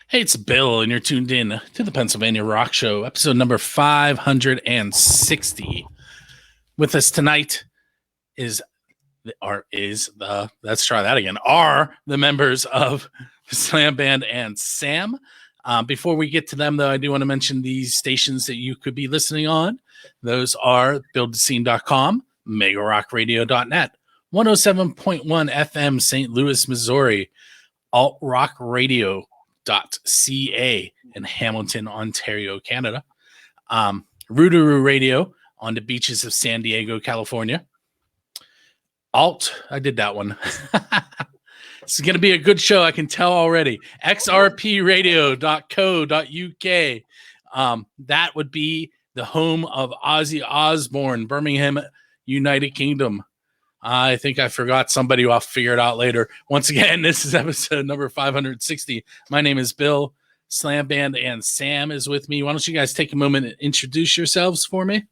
Hey, it's Bill, and you're tuned in to the Pennsylvania Rock Show, episode number 560. With us tonight let's try that again, are the members of Slam Band and Sam. Before we get to them, though, I do want to mention these stations that you could be listening on. Those are buildthescene.com, megarockradio.net, 107.1 FM St. Louis, Missouri, altrockradio.ca in Hamilton, Ontario, Canada. Rootaroo Radio on the beaches of San Diego, California. I did that one. This is going to be a good show, I can tell already. xrpradio.co.uk. That would be the home of Ozzy Osbourne, Birmingham, United Kingdom. I think I forgot somebody who I'll figure it out later. Once again, this is episode number 560. My name is Bill. Slam Band and Sam is with me. Why don't you guys take a moment and introduce yourselves for me?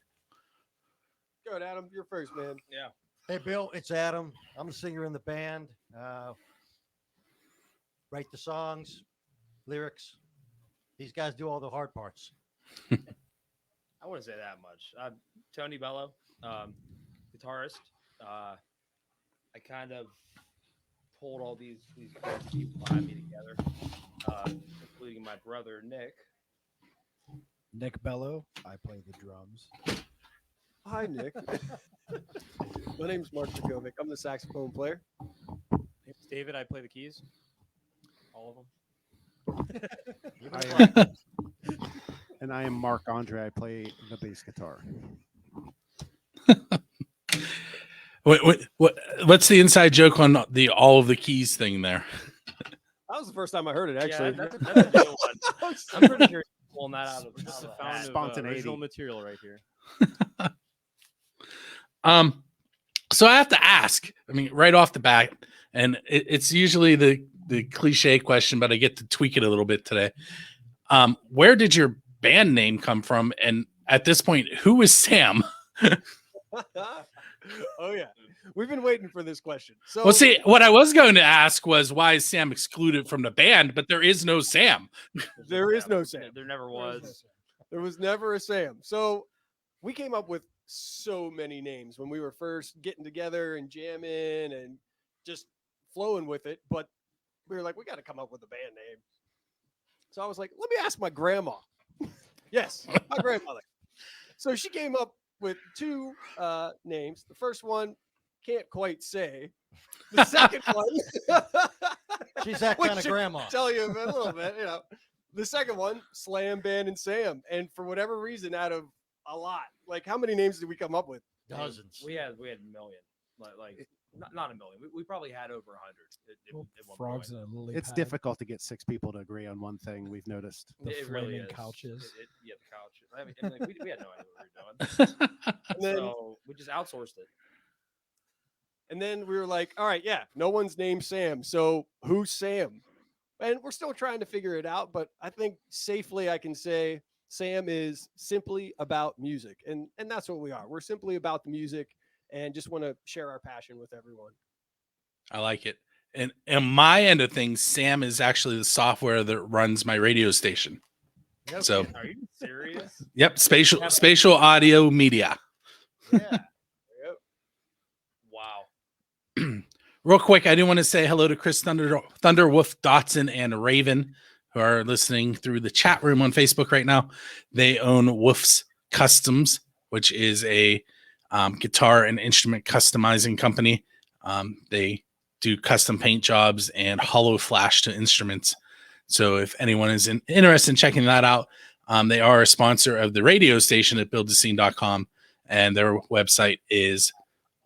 Go ahead, Adam. You're first, man. Yeah. Hey, Bill, it's Adam. I'm a singer in the band. Write the songs, lyrics. These guys do all the hard parts. I wouldn't say that much. I'm Tony Bello, guitarist. I kind of pulled all these great people behind me together, including my brother Nick Bello. I play the drums. Hi, Nick. My name's Mark Dragovic. I'm the saxophone player. It's David. I play the keys. All of them. And I am Mark Andre. I play the bass guitar. What's the inside joke on the all of the keys thing there? That was the first time I heard it, actually. Yeah, that's a new one. I'm pretty sure he's pulling that out of This is a the fountain hat. of Spontaneity. original material right here. So I have to ask, I mean, right off the bat, and it's usually the cliche question, but I get to tweak it a little bit today. Where did your band name come from? And at this point, who is Sam? Oh, yeah. We've been waiting for this question. So, Well, see, what I was going to ask was why is Sam excluded from the band? But there is no Sam. there is no Sam. There never was. There was never a Sam. So we came up with so many names when we were first getting together and jamming and just flowing with it. But we were like, we got to come up with a band name. So I was like, let me ask my grandma. Yes, my grandmother. So she came up with two names. The first one, can't quite say. The second one, She's that which kind of should grandma. tell you a little bit, you know. The second one, Slam Band and Sam. And for whatever reason, out of a lot, like how many names did we come up with? Dozens. We had a million. Like not a million. We probably had over 100. At one Frogs point. and a lily pad. Difficult to get six people to agree on one thing. We've noticed. The It really flaming is. couches. Yeah, the couches. I mean, like, we had no idea what we were doing. And then, So we just outsourced it. and then we were like, all right, yeah, no one's named Sam. So who's Sam? And we're still trying to figure it out. But I think safely I can say Sam is simply about music. And that's what we are. We're simply about the music and just want to share our passion with everyone. I like it. And my end of things, Sam is actually the software that runs my radio station. Yep. So, Are you serious? yep, spatial audio media. Yeah. Wow. Real quick, I do want to say hello to Chris Thunderwolf, Dotson, and Raven, who are listening through the chat room on Facebook right now. They own Wolf's Customs, which is a guitar and instrument customizing company. They do custom paint jobs and hollow flash to instruments. So if anyone is interested in checking that out, they are a sponsor of the radio station at buildthescene.com, and their website is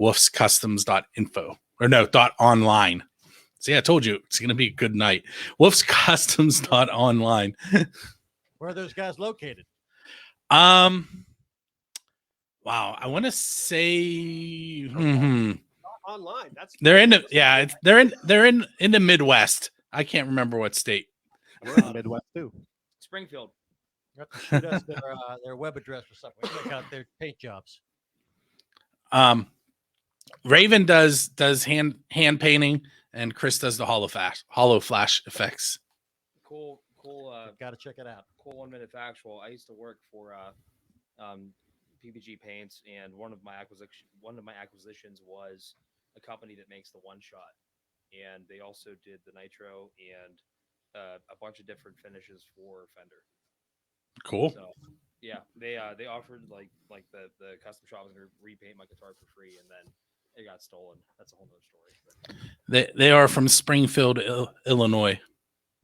wolfscustoms.info or no, .online. See, I told you it's going to be a good night. wolfscustoms.online. Where are those guys located? Wow, I want to say Online. That's they're in the they're in the Midwest. I can't remember what state. We're in the Midwest too. Springfield. You have to shoot us their web address or something. Check out their paint jobs. Raven does hand painting and Chris does the hollow flash effects. Cool. Got to check it out. Cool 1 minute factual. I used to work for PPG Paints, and one of my acquisitions was a company that makes the one shot, and they also did the nitro and a bunch of different finishes for Fender. Cool. So yeah, they offered like the custom shop was gonna repaint my guitar for free, and then it got stolen. That's a whole nother story. But They are from Springfield, Illinois.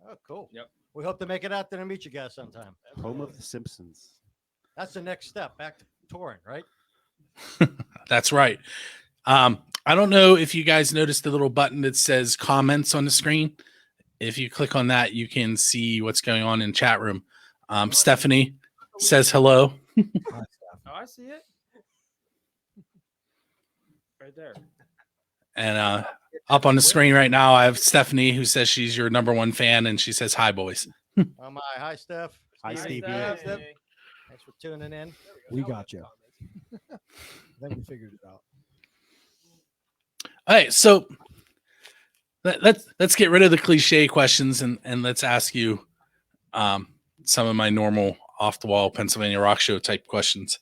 Oh, cool. Yep. We hope to make it out there and meet you guys sometime. Home of the Simpsons. That's the next step. Back to touring, right? That's right. I don't know if you guys noticed the little button that says comments on the screen. If you click on that, you can see what's going on in chat room. Stephanie says hello. oh, I see it right there. And up on the screen right now, I have Stephanie who says she's your number one fan, and she says, hi, boys. Oh my. Hi, Steph. Hi, Stevie. Stevie. Steph. Thanks for tuning in. We got you. Then we figured it out. All right, so let's get rid of the cliche questions and let's ask you some of my normal off the wall Pennsylvania rock show type questions.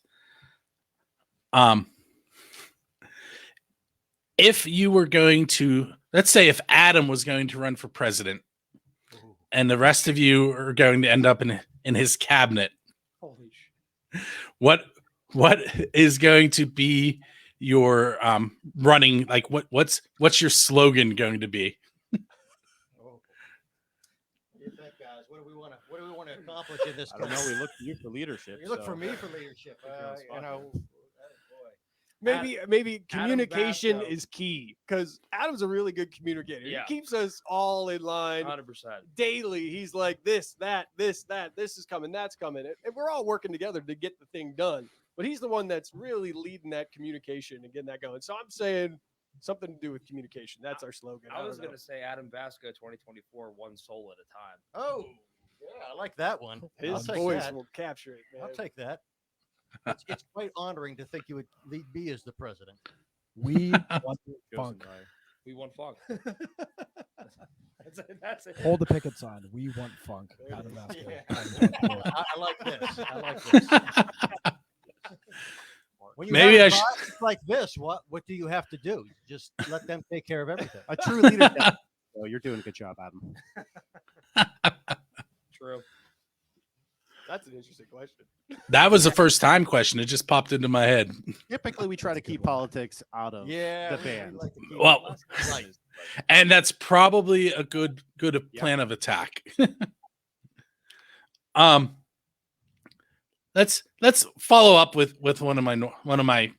If you were going to, let's say if Adam was going to run for president and the rest of you are going to end up in his cabinet, Holy what is going to be your running, like what's your slogan going to be? What do you think, guys? What do we want to accomplish in this? I don't know. We look to you for leadership. You look so- for me for leadership. You know, Maybe communication Vasco. is key because Adam's a really good communicator. Yeah. He keeps us all in line 100%. daily. He's like this is coming, that's coming, and we're all working together to get the thing done. But he's the one that's really leading that communication and getting that going. So I'm saying something to do with communication. That's our slogan. I was don't know. gonna say Adam Vasco 2024 one soul at a time. oh, yeah, I like that one. I'll His take voice that. will capture it, man. I'll take that. It's quite honoring to think you would lead me as the president. We want Goes funk. and by. We won funk. That's it. Hold the picket sign. We want funk. Out of Vasco. I like this. I like this. When you Maybe have I a should- boss like this, what do you have to do? Just let them take care of everything. A true leader. Oh, you're doing a good job, Adam. True. That's an interesting question. That was a first time question. It just popped into my head. Typically, we try to keep politics out of Yeah, the band. like to keep Well, it light. and that's probably a good plan of attack. Let's follow up with one of my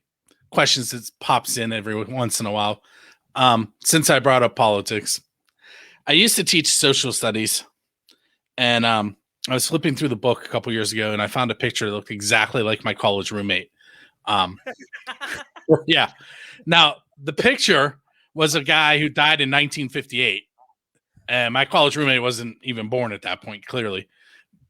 questions that pops in every once in a while. Since I brought up politics, I used to teach social studies, and I was flipping through the book a couple years ago, and I found a picture that looked exactly like my college roommate. Yeah. Now the picture was a guy who died in 1958, and my college roommate wasn't even born at that point, clearly.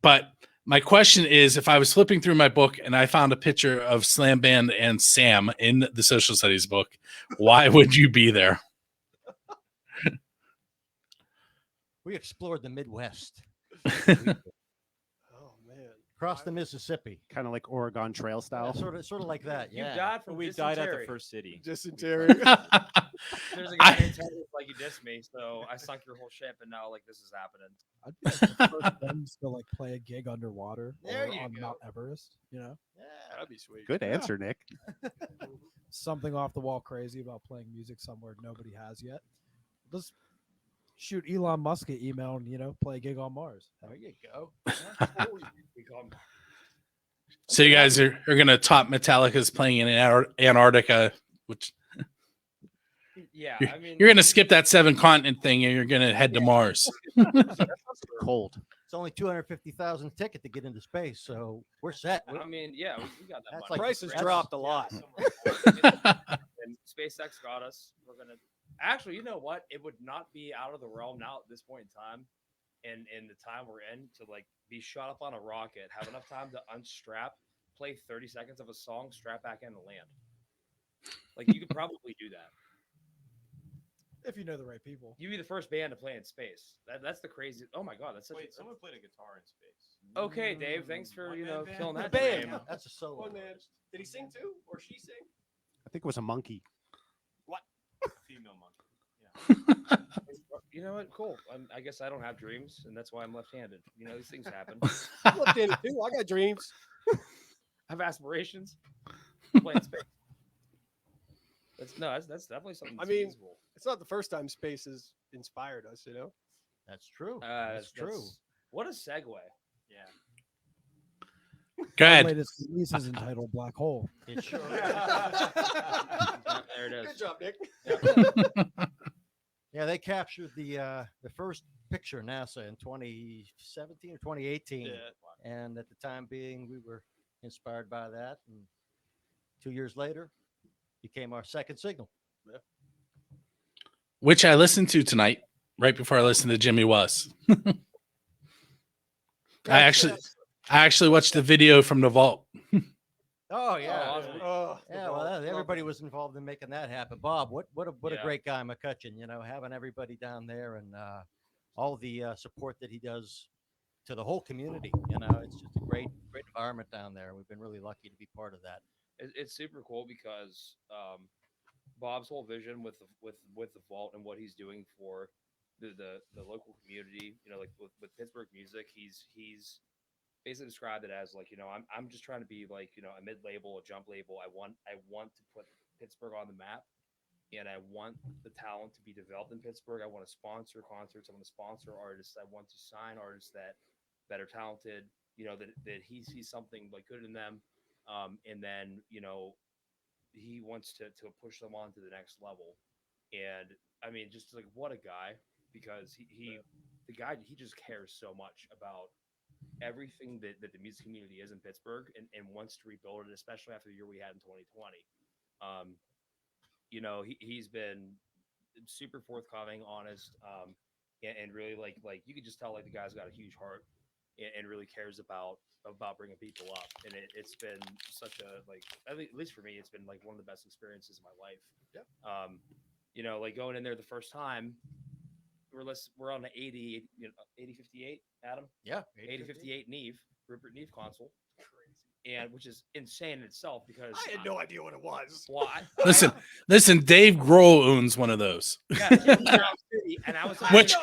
But my question is, if I was flipping through my book and I found a picture of Slam Band and Sam in the social studies book, why would you be there? We explored the Midwest, Oh man. across the Mississippi. Kind of like Oregon Trail style. Sort of like that. You Yeah. died from We died at the dysentery. first city. Dysentery. There's a guy named Ted who's like, you dissed me, so I sunk your whole ship, and now like this is happening. I'd be like the first ones to like play a gig underwater There or you on go. Mount Everest. You know, Yeah. That'd be sweet. Good answer, Nick. something off the wall crazy about playing music somewhere nobody has yet. Let's shoot Elon Musk an email and play a gig on Mars. There you go. We call him- So you guys are going to top Metallica's playing in Antarctica, which Yeah, I mean, you're going to skip that 7-continent thing and you're going to head to Mars. Cold. It's only 250,000 ticket to get into space, so we're set. I mean, yeah, we got that. That's money. like- Prices that's- dropped a lot. And SpaceX got us. We're gonna actually, you know what? It would not be out of the realm now at this point in time, and in the time we're in, to like be shot up on a rocket, have enough time to unstrap, play 30 seconds of a song, strap back in, and land. Like you could probably do that. If you know the right people. You'd be the first band to play in space. That's the crazy. Oh my god, that's such. Wait, someone played a guitar in space. Okay, Dave. Thanks for One-man band? killing that The band. dream. That's a solo. One man. Did he sing too, or she sing? I think it was a monkey. Female monkey. You know what? Cool. I guess I don't have dreams, and that's why I'm left-handed. You know, these things happen. I'm left-handed too. I got dreams. I have aspirations. Play in space. That's definitely something. I That's mean, feasible. It's not the first time space has inspired us, you know. That's true. That's true. What a segue. Yeah. Go Our ahead. latest release is entitled Black Hole. It sure There it is. Good job, Nick. Yeah, they captured the first picture NASA in 2017 or 2018, and at the time being, we were inspired by that. And 2 years later, became our second signal. Which I listened to tonight, right before I listened to Jimmy Was. I actually watched the video from the vault. Oh yeah, awesome. Oh, yeah. Well, everybody was involved in making that happen. Bob, what a Yeah. great guy, McCutcheon. You know, having everybody down there and all the support that he does to the whole community. You know, it's just a great environment down there. We've been really lucky to be part of that. It's super cool because Bob's whole vision with the vault and what he's doing for the local community, you know, like with Pittsburgh music, he's basically described it as like, you know, I'm just trying to be like, you know, a mid label, a jump label. I want to put Pittsburgh on the map, and I want the talent to be developed in Pittsburgh. I want to sponsor concerts. I want to sponsor artists. I want to sign artists that are talented, you know, that he sees something like good in them. And then, you know, he wants to push them on to the next level. And I mean, just like what a guy, because he just cares so much about everything that the music community is in Pittsburgh and wants to rebuild it, especially after the year we had in 2020. You know, he's been super forthcoming, honest, and really like you could just tell like the guy's got a huge heart and really cares about bringing people up. And it's been such a, like, at least for me, it's been like one of the best experiences of my life. Yeah. You know, like going in there the first time, we're on the 8058, Adam. Yeah, 8058 Neve, Rupert Neve console. And which is insane in itself because I had no idea what it was. well, Listen, Dave Grohl owns one of those. yeah, and I was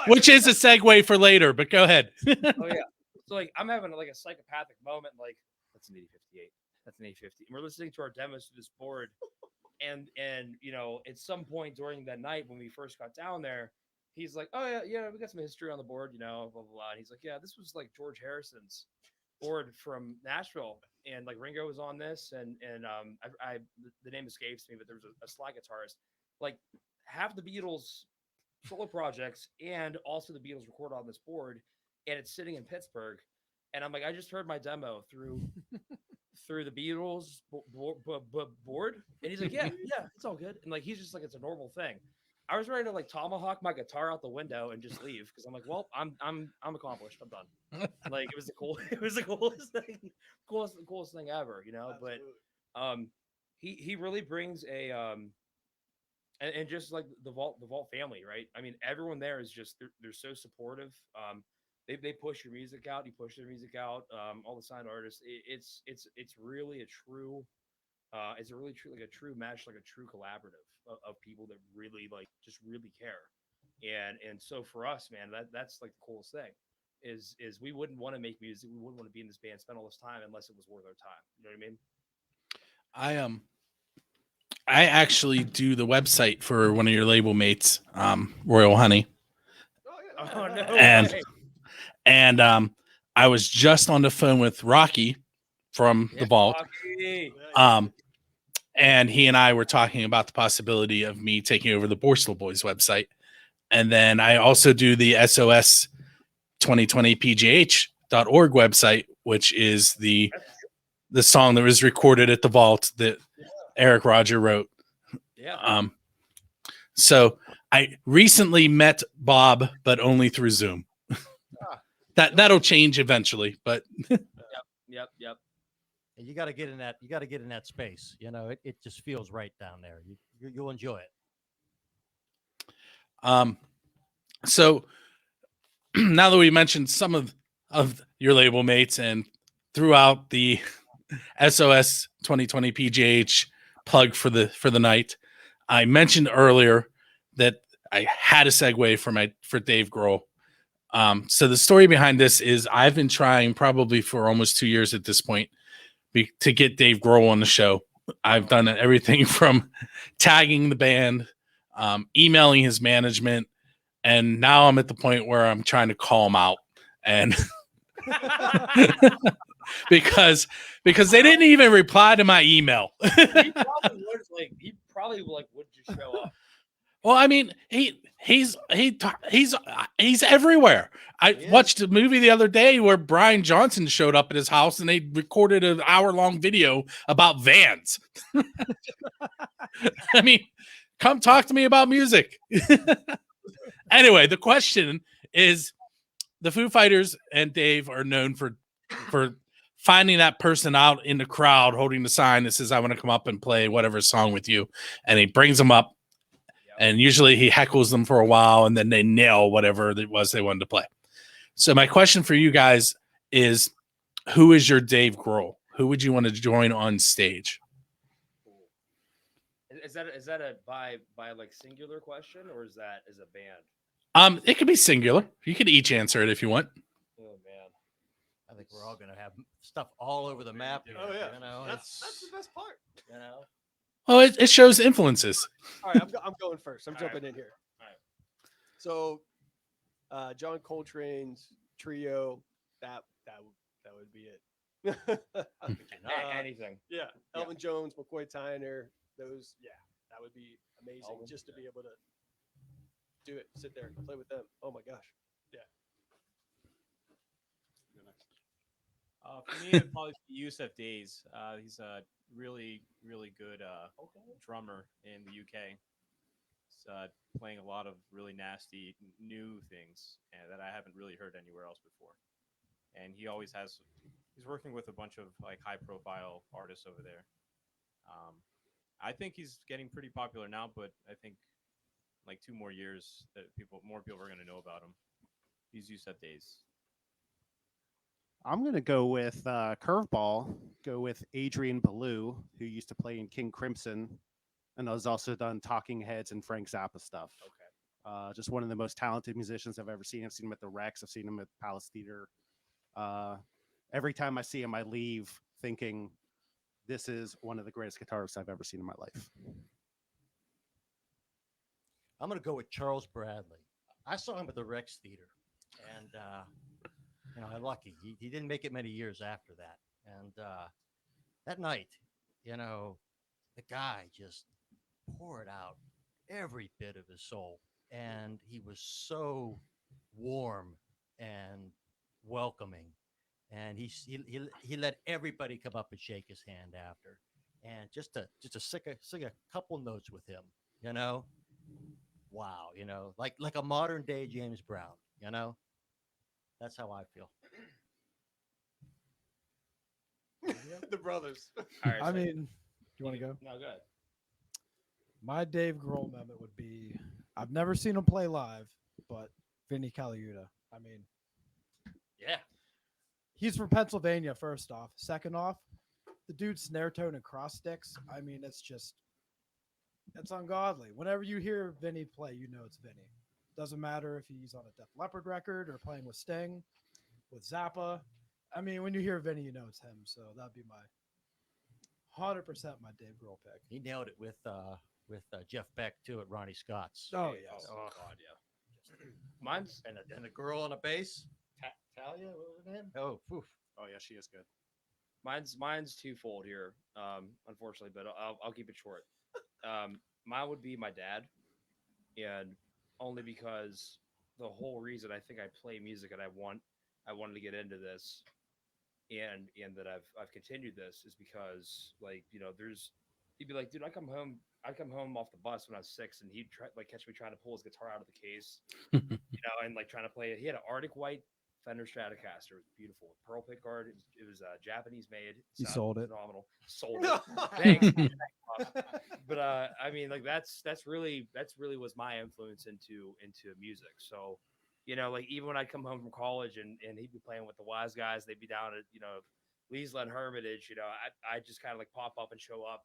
Which is a segue for later, but go ahead. oh yeah. So like I'm having like a psychopathic moment, like that's an 8058. That's an 850. And we're listening to our demos to this board. And you know, at some point during that night when we first got down there, he's like, oh yeah, we got some history on the board, you know, blah blah blah. And he's like, yeah, this was like George Harrison's board from Nashville, and like Ringo was on this, and I the name escapes me, but there was a slide guitarist. Like half the Beatles solo projects and also the Beatles recorded on this board, and it's sitting in Pittsburgh. And I'm like, I just heard my demo through the Beatles board, and he's like, yeah, it's all good. And like he's just like, it's a normal thing. I was ready to like tomahawk my guitar out the window and just leave because I'm like, well, I'm accomplished. I'm done. Like it was the coolest thing ever, you know. Absolutely. But he really brings a and just like the vault family, right? I mean, everyone there is just they're so supportive. They push your music out, you push their music out. All the signed artists, it's really a true. It's a really true, like a true mesh, like a true collaborative of people that really like just really care. And so for us, man, that's like the coolest thing is we wouldn't want to make music. We wouldn't want to be in this band, spend all this time unless it was worth our time. You know what I mean? I actually do the website for one of your label mates, Royal Honey. Oh, yeah. Oh no. And- way. And I was just on the phone with Rocky from the vault. Rocky. And he and I were talking about the possibility of me taking over the Borstal Boys website. And then I also do the SOS 2020pgh.org website, which is the song that was recorded at the vault that Eric Roger wrote. Yeah. So I recently met Bob, but only through Zoom. That'll change eventually, but Yep. And you got to get in that. You got to get in that space. You know, it just feels right down there. You'll enjoy it. So now that we mentioned some of your label mates and throughout the SOS 2020 PGH plug for the night, I mentioned earlier that I had a segue for Dave Grohl. So the story behind this is I've been trying probably for almost 2 years at this point to get Dave Grohl on the show. I've done everything from tagging the band, emailing his management, and now I'm at the point where I'm trying to call him out, and because they didn't even reply to my email. He probably would just show up. Well, I mean, he's everywhere. I watched a movie the other day where Brian Johnson showed up at his house and they recorded an hour-long video about Vans. I mean, come talk to me about music. Anyway, the question is, the Foo Fighters and Dave are known for finding that person out in the crowd holding the sign that says, "I want to come up and play whatever song with you," and he brings them up. And usually he heckles them for a while and then they nail whatever it was they wanted to play. So my question for you guys is, who is your Dave Grohl? Who would you want to join on stage? Is that a by like singular question, or is that as a band? It could be singular. You could each answer it if you want. Oh man, I think we're all going to have stuff all over the map here. Oh yeah, You know, that's the best part. you know. Well, it shows influences. All right, I'm going first. I'm All jumping right. in here. All right. So, John Coltrane's trio, that would be it. Anything. Yeah, Elvin Jones, McCoy Tyner, those. Yeah, that would be amazing Elvin, just to be able to do it, sit there, and play with them. Oh my gosh. For me, it'd probably be Yusuf Days. He's a really, really good drummer in the UK. He's playing a lot of really nasty new things that I haven't really heard anywhere else before. And he always has. He's working with a bunch of like high-profile artists over there. I think he's getting pretty popular now, but I think like 2 more years that more people are going to know about him. He's Yusuf Days. I'm going to go with curveball, go with Adrian Ballou, who used to play in King Crimson and has also done Talking Heads and Frank Zappa stuff. Okay. Just one of the most talented musicians I've ever seen. I've seen him at the Rex. I've seen him at Palace Theater. Every time I see him, I leave thinking this is one of the greatest guitarists I've ever seen in my life. I'm going to go with Charles Bradley. I saw him at the Rex Theater, and I'm lucky. He didn't make it many years after that. And that night, the guy just poured out every bit of his soul, and he was so warm and welcoming. And he let everybody come up and shake his hand after, and just to sing a couple notes with him, wow, like a modern day James Brown, that's how I feel. The brothers. All right. I mean, you want to go? No, go ahead. My Dave Grohl moment would be, I've never seen him play live, but Vinny Colaiuta. I mean, Yeah. he's from Pennsylvania, first off. Second off, the dude's snare tone and cross sticks. I mean, it's ungodly. Whenever you hear Vinny play, you know it's Vinny. Doesn't matter if he's on a Def Leppard record or playing with Sting, with Zappa. I mean, when you hear Vinny, you know it's him. So that'd be my 100% my Dave Grohl pick. He nailed it with Jeff Beck too at Ronnie Scott's. Oh yes. Oh God, yeah. Mine's And the girl on the bass, Talia, what was her name? Oh, poof. Oh, yeah, she is good. mine's twofold here. Unfortunately, but I'll keep it short. Mine would be my dad, and only because the whole reason I think I play music and I wanted to get into this, and that I've continued this is because he'd be like, dude, I'd come home off the bus when I was 6, and he'd catch me trying to pull his guitar out of the case, and trying to play it. He had an Arctic White Fender Stratocaster. It was beautiful. Pearl pickguard. It was Japanese made. He Sounded sold it. Phenomenal. Sold it. Thanks. But I mean, like that's really was my influence into music. So, you know, like even when I'd come home from college and he'd be playing with the Wise Guys, they'd be down at, you know, Leesland Hermitage, you know, I just kind of like pop up and show up,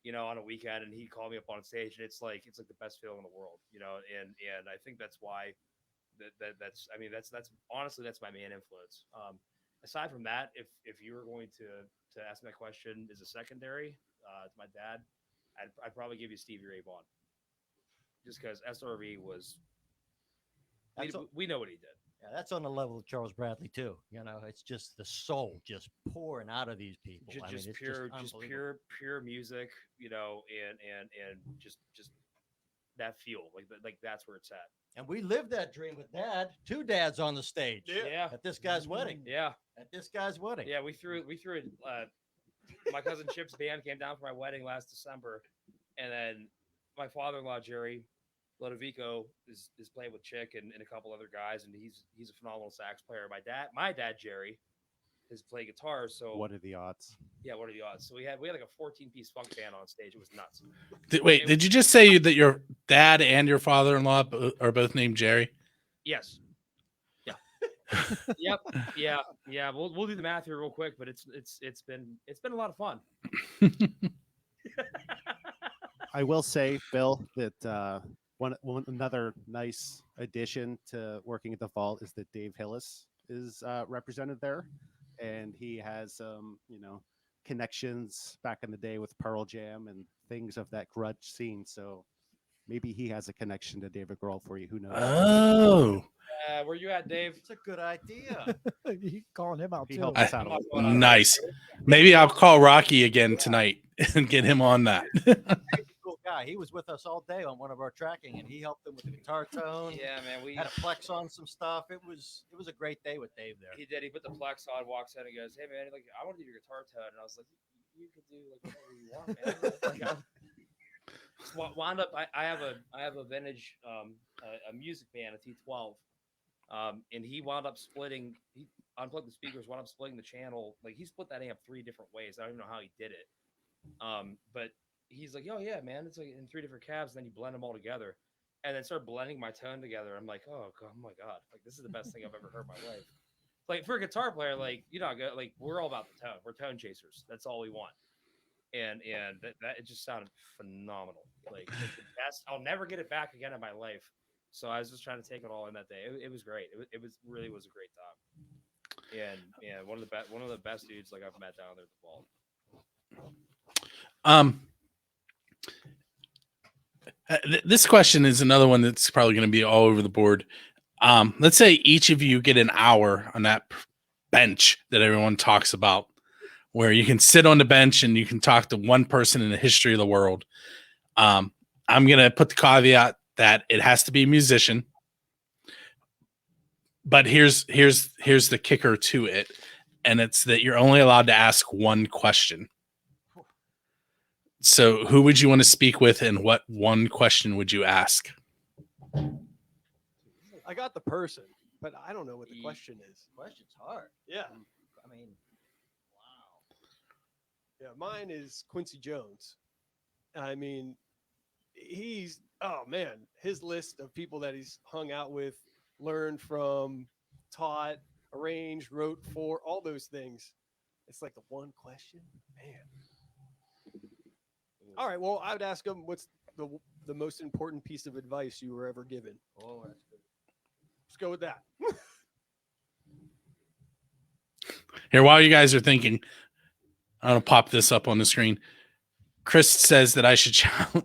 you know, on a weekend, and he'd call me up on stage, and it's like the best feeling in the world, you know, and I think that's why that's honestly that's my main influence. Aside from that, if you were going to ask me that question as a secondary to my dad, I'd probably give you Stevie Ray Vaughan, just because SRV was we know what he did. Yeah, that's on the level of Charles Bradley too. You know, it's just the soul just pouring out of these people. I mean, it's pure music, you know, and just that feel like that's where it's at. And we lived that dream with Dad. 2 dads on the stage. Yeah. At this guy's wedding. Yeah. At this guy's wedding. Yeah, we threw it. My cousin Chip's band came down for my wedding last December, and then my father-in-law Jerry Lodovico is playing with Chick and a couple other guys, and he's a phenomenal sax player. My dad Jerry is playing guitar. So What are the odds? Yeah, what are the odds? So we had like a 14-piece funk band on stage. It was nuts. Did you just say that your dad and your father-in-law are both named Jerry? Yes. Yeah. Yep. Yeah. We'll do the math here real quick, but it's been a lot of fun. I will say, Bill, that another nice addition to working at the Vault is that Dave Hillis is represented there, and he has connections back in the day with Pearl Jam and things of that grudge scene. So maybe he has a connection to David Grohl for you. Who knows? Oh, where you at, Dave? It's a good idea. You calling him out He too. helped us out a little. nice. Maybe I'll call Rocky again tonight and get him on that. Cool guy. He was with us all day on one of our tracking, and he helped them with the guitar tone. Yeah, man. We had a flex on some stuff. It was a great day with Dave there. He did. He put the flex on, walks in, and goes, "Hey, man, like I want to do your guitar tone." And I was like, "You could do like whatever you want, man." Like, wound up. I have a vintage a music band, a T12, and he wound up splitting. He unplugged the speakers, wound up splitting the channel. Like he split that amp 3 different ways. I don't even know how he did it. But he's like, "Oh yeah, man, it's like in 3 different cabs." And then you blend them all together, and then start blending my tone together. I'm like, oh my god, like this is the best thing I've ever heard in my life. Like for a guitar player, like like we're all about the tone. We're tone chasers. That's all we want. And that it just sounded phenomenal. Like the best. I'll never get it back again in my life. So I was just trying to take it all in that day. It was great. It was really was a great time. And yeah, one of the best dudes like I've met down there at the Vault. This question is another one that's probably going to be all over the board. Let's say each of you get an hour on that bench that everyone talks about, where you can sit on the bench and you can talk to one person in the history of the world. I'm going to put the caveat that it has to be a musician, but here's the kicker to it. And it's that you're only allowed to ask one question. So who would you want to speak with, and what one question would you ask? I got the person, but I don't know what the question is. Question's hard. Yeah. I mean, wow. Yeah, mine is Quincy Jones. I mean, his list of people that he's hung out with, learned from, taught, arranged, wrote for, all those things. It's like the one question, man. All right, well, I would ask him, what's the most important piece of advice you were ever given? Oh, that's good. Let's go with that. Here, while you guys are thinking, I'm going to pop this up on the screen. Chris says that I should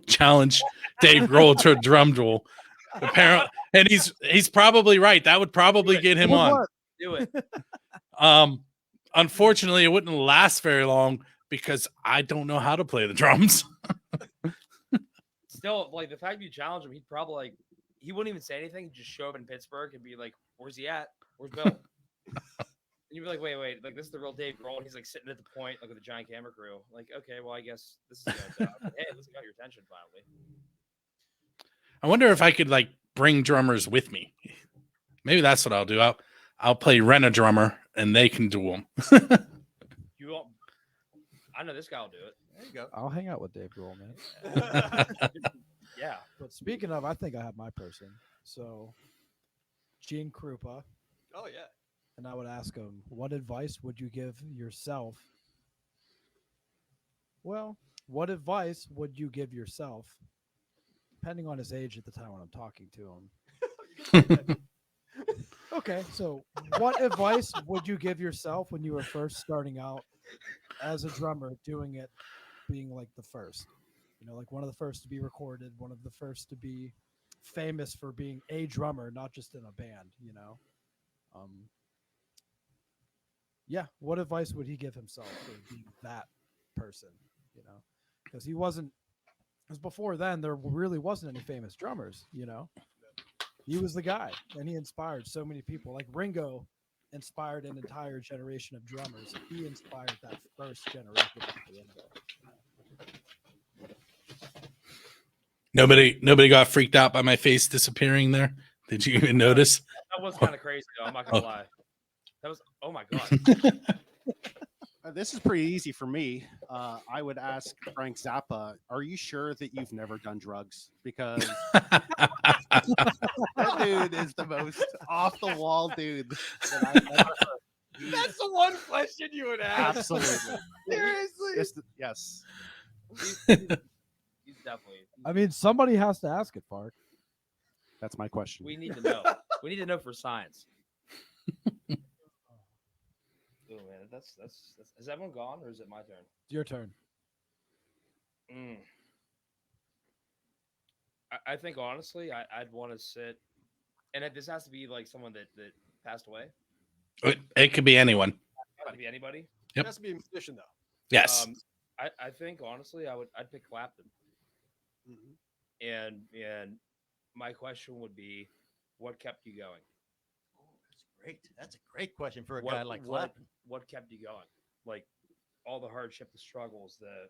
challenge Dave Grohl to a drum duel. Apparently, and he's probably right. That would probably get him on. Do it. Unfortunately, it wouldn't last very long because I don't know how to play the drums. Still, like the fact you challenge him, he'd probably like he wouldn't even say anything. He'd just show up in Pittsburgh and be like, "Where's he at? Where's Bill?" And you'd be like, wait, like this is the real Dave Grohl. And he's like sitting at the point, like with a giant camera crew. Like, okay, well, I guess this is going down. Hey, let's got your attention finally. I wonder if I could like bring drummers with me. Maybe that's what I'll do. I'll play rent a drummer, and they can do them. You won't. I know this guy will do it. There you go. I'll hang out with Dave Grohl, man. Yeah. But speaking of, I think I have my person. So, Gene Krupa, Oh yeah. and I would ask him, what advice would you give yourself? Well, what advice would you give yourself, depending on his age at the time when I'm talking to him? Okay, so what advice would you give yourself when you were first starting out as a drummer, doing it, being like the first? You know, like one of the first to be recorded, one of the first to be famous for being a drummer, not just in a band, you know? Yeah, what advice would he give himself for being that person, you know? Because he wasn't, because before then, there really wasn't any famous drummers, you know? He was the guy, and he inspired so many people. Like Ringo inspired an entire generation of drummers. He inspired that first generation of people. Nobody got freaked out by my face disappearing there. Did you even notice? That was kind of crazy, though. I'm not gonna lie. That was. Oh my god. This is pretty easy for me. I would ask Frank Zappa, are you sure that you've never done drugs? Because that dude is the most off the wall dude that I've ever heard. That's the one question you would ask. Absolutely. Seriously. Yes. He's definitely. I mean, somebody has to ask it, Park. That's my question. We need to know. We need to know for science. Oh man, that's. Is everyone gone or is it my turn? It's your turn. I think honestly, I'd want to sit, and this has to be like someone that passed away. It could be anyone. It could be anybody. Yep. It has to be a musician though. Yes. I think honestly, I'd pick Clapton. And my question would be, what kept you going? Oh, that's great. That's a great question for a guy like Clapton. What kept you going? Like all the hardship, the struggles, the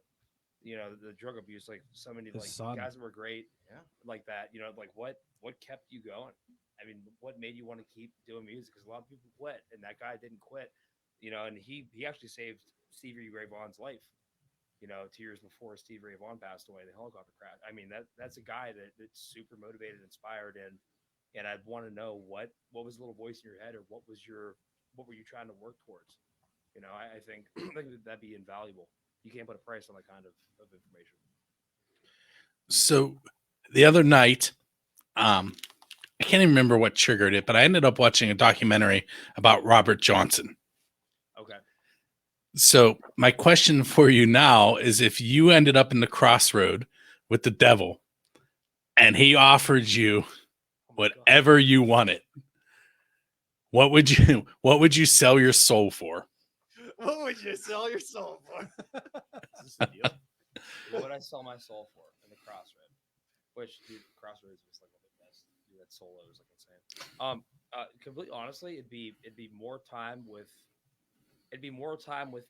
drug abuse, like so many His like son. guys that were great, Yeah. like that. You know, like what kept you going? I mean, what made you want to keep doing music? Because a lot of people quit, and that guy didn't quit. You know, and he actually saved Stevie Ray Vaughan's life. You know, 2 years before Stevie Ray Vaughan passed away, the helicopter crash. I mean, that's a guy that's super motivated, inspired, and I'd want to know what was the little voice in your head, or what were you trying to work towards? You know, I think that'd be invaluable. You can't put a price on that kind of information. So the other night, I can't even remember what triggered it, but I ended up watching a documentary about Robert Johnson. Okay. So my question for you now is, if you ended up in the crossroad with the devil and he offered you whatever you wanted, what would you sell your soul for? What would you sell your soul for? What would I sell my soul for in the crossroad? Which, dude, crossroads was like one of the best. Dude, that solo was like insane. Completely honestly, it'd be more time with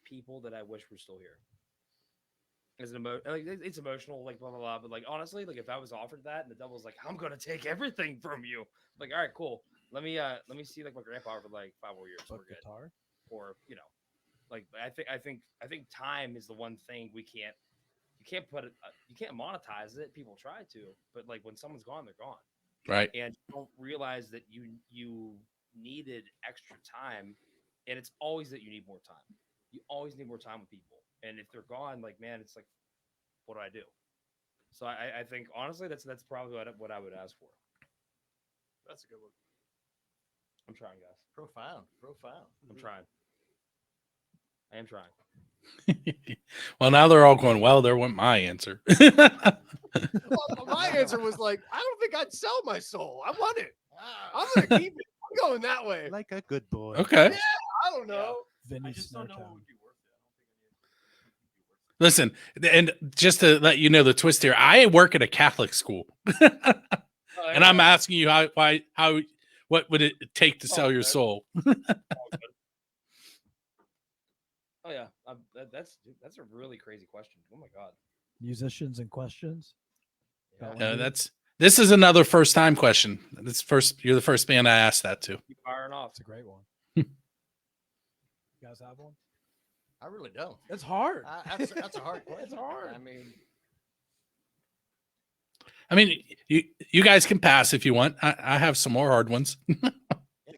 people that I wish were still here. It's emotional, like blah blah blah. But like honestly, like if I was offered that and the devil's like, I'm gonna take everything from you, like all right, cool. Let me see like my grandpa for like 5 more years. But We're good. guitar? Or like I think time is the one thing you can't put it, you can't monetize it. People try to, but like when someone's gone, they're gone. Right. And you don't realize that you needed extra time, and it's always that you need more time. You always need more time with people, and if they're gone, like man, it's like, what do I do? So I think honestly, that's probably what I would ask for. That's a good one. I'm trying, guys. Profound. I'm trying. I am trying. Well, now they're all going, well, there went my answer. Well, my answer was like, I don't think I'd sell my soul. I want it. I'm gonna keep it. I'm going that way. Like a good boy. Okay. I don't know. Vinny I just don't know Snowtown. what would be worth it. I don't think Listen, and just to let you know the twist here, I work at a Catholic school, and I'm asking you what would it take to sell your soul? Oh yeah, that's a really crazy question. Oh my god. Musicians and questions? This is another first time question. You're the first band I asked that to. Keep firing off. tough. It's a great one. You guys have one? I really don't. It's hard. That's a hard question. It's hard. I mean, you guys can pass if you want. I have some more hard ones. yeah,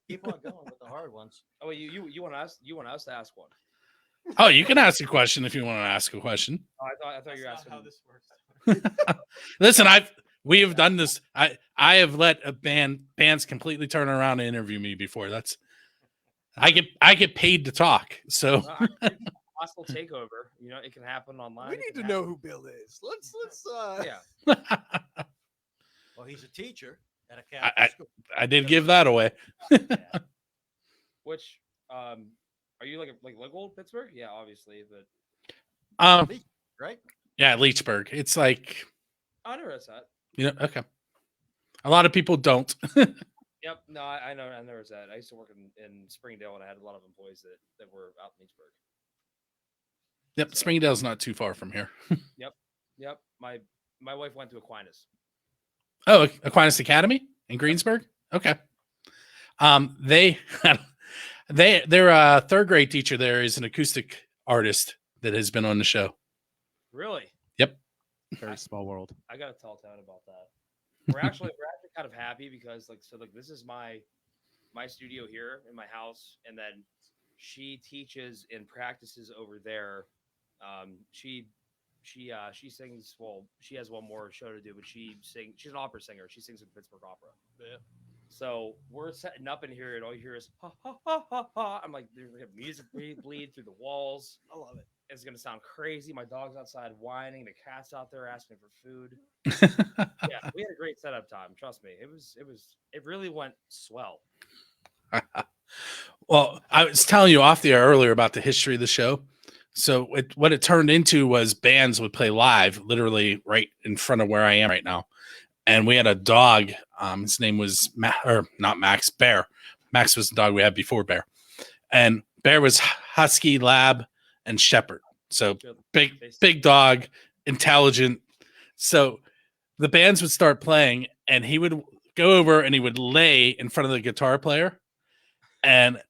keep on going with the hard ones. Oh, wait, you want us to ask one? Oh, you can ask a question if you want to ask a question. Oh, I thought you were asking how this works. Listen, we have done this. I have let bands completely turn around and interview me before. I get paid to talk. So hostile takeover. You know, it can happen online. We need to know who Bill is. Let's Yeah. Well, he's a teacher at a Catholic school. I did give that away. Which are you like old Pittsburgh? Yeah, obviously, but Right? Yeah, Leechburg. It's like, I never heard that. you know, okay. A lot of people don't. Yep. No, I know. I never that. I used to work in Springdale, and I had a lot of employees that were out in Leechburg. Yep, Springdale's not too far from here. Yep. My wife went to Aquinas. Oh, Aquinas Academy in Greensburg. Okay. Their third grade teacher there is an acoustic artist that has been on the show. Really? Yep. Very small world. I gotta tell Town about that. We're actually kind of happy because this is my studio here in my house, and then she teaches and practices over there. She sings. Well, she has one more show to do, but she's an opera singer. She sings in Pittsburgh Opera. Yeah. So we're setting up in here, and all you hear is ha ha ha ha ha. I'm like, there's like music bleed through the walls. I love it. It's gonna sound crazy. My dog's outside whining. The cat's out there asking for food. Yeah, we had a great setup time. Trust me, it really went swell. Well, I was telling you off the air earlier about the history of the show. So what it turned into was bands would play live, literally right in front of where I am right now. And we had a dog. His name was not Max, Bear. Max was the dog we had before Bear. And Bear was Husky, Lab, and Shepherd. So big dog, intelligent. So the bands would start playing, and he would go over and he would lay in front of the guitar player. And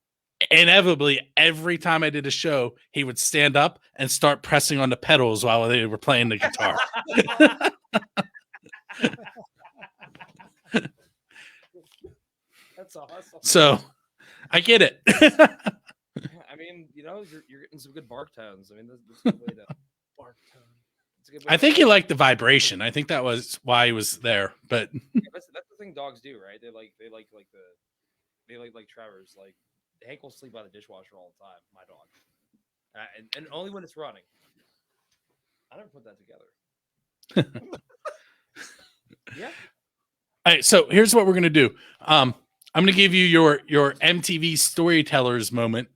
inevitably, every time I did a show, he would stand up and start pressing on the pedals while they were playing the guitar. That's awesome. So I get it. I mean, you're getting some good bark tones. I mean, that's a good way to Bark tone. it's a good way I to- think he liked the vibration. I think that was why he was there. But Yeah, that's the thing dogs do, right? They like Trevor's. Like Hank will sleep by the dishwasher all the time. My dog, and only when it's running. I never put that together. Yeah. all right, so here's what we're gonna do. I'm gonna give you your MTV storytellers moment.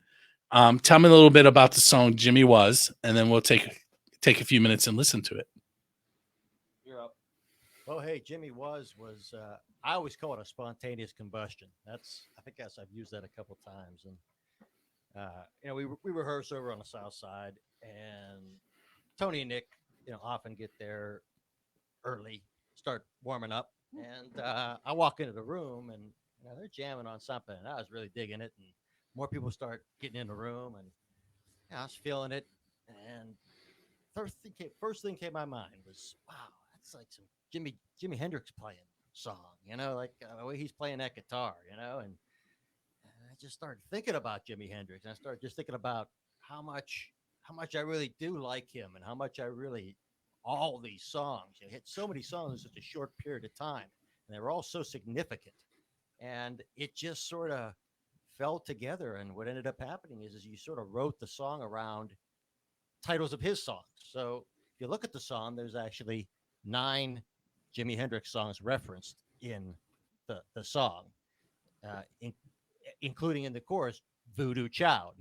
Tell me a little bit about the song Jimi Was, and then we'll take a few minutes and listen to it. You're up. Well, hey, Jimi was I always call it a spontaneous combustion. I think I've used that a couple times, and we rehearse over on the south side, and Tony and Nick, often get there early, start warming up, and I walk into the room, and they're jamming on something, and I was really digging it, and more people start getting in the room, and I was feeling it, and first thing came to my mind was, wow, that's like some Jimi Hendrix playing song, like the way he's playing that guitar, and I just started thinking about Jimi Hendrix, and I started just thinking about how much I really do like him, and how much I really all these songs. He hit so many songs in such a short period of time, and they were all so significant, and it just sort of fell together. And what ended up happening is you sort of wrote the song around titles of his songs. So if you look at the song, there's actually 9 Jimi Hendrix songs referenced in the song, including in the chorus, Voodoo Child,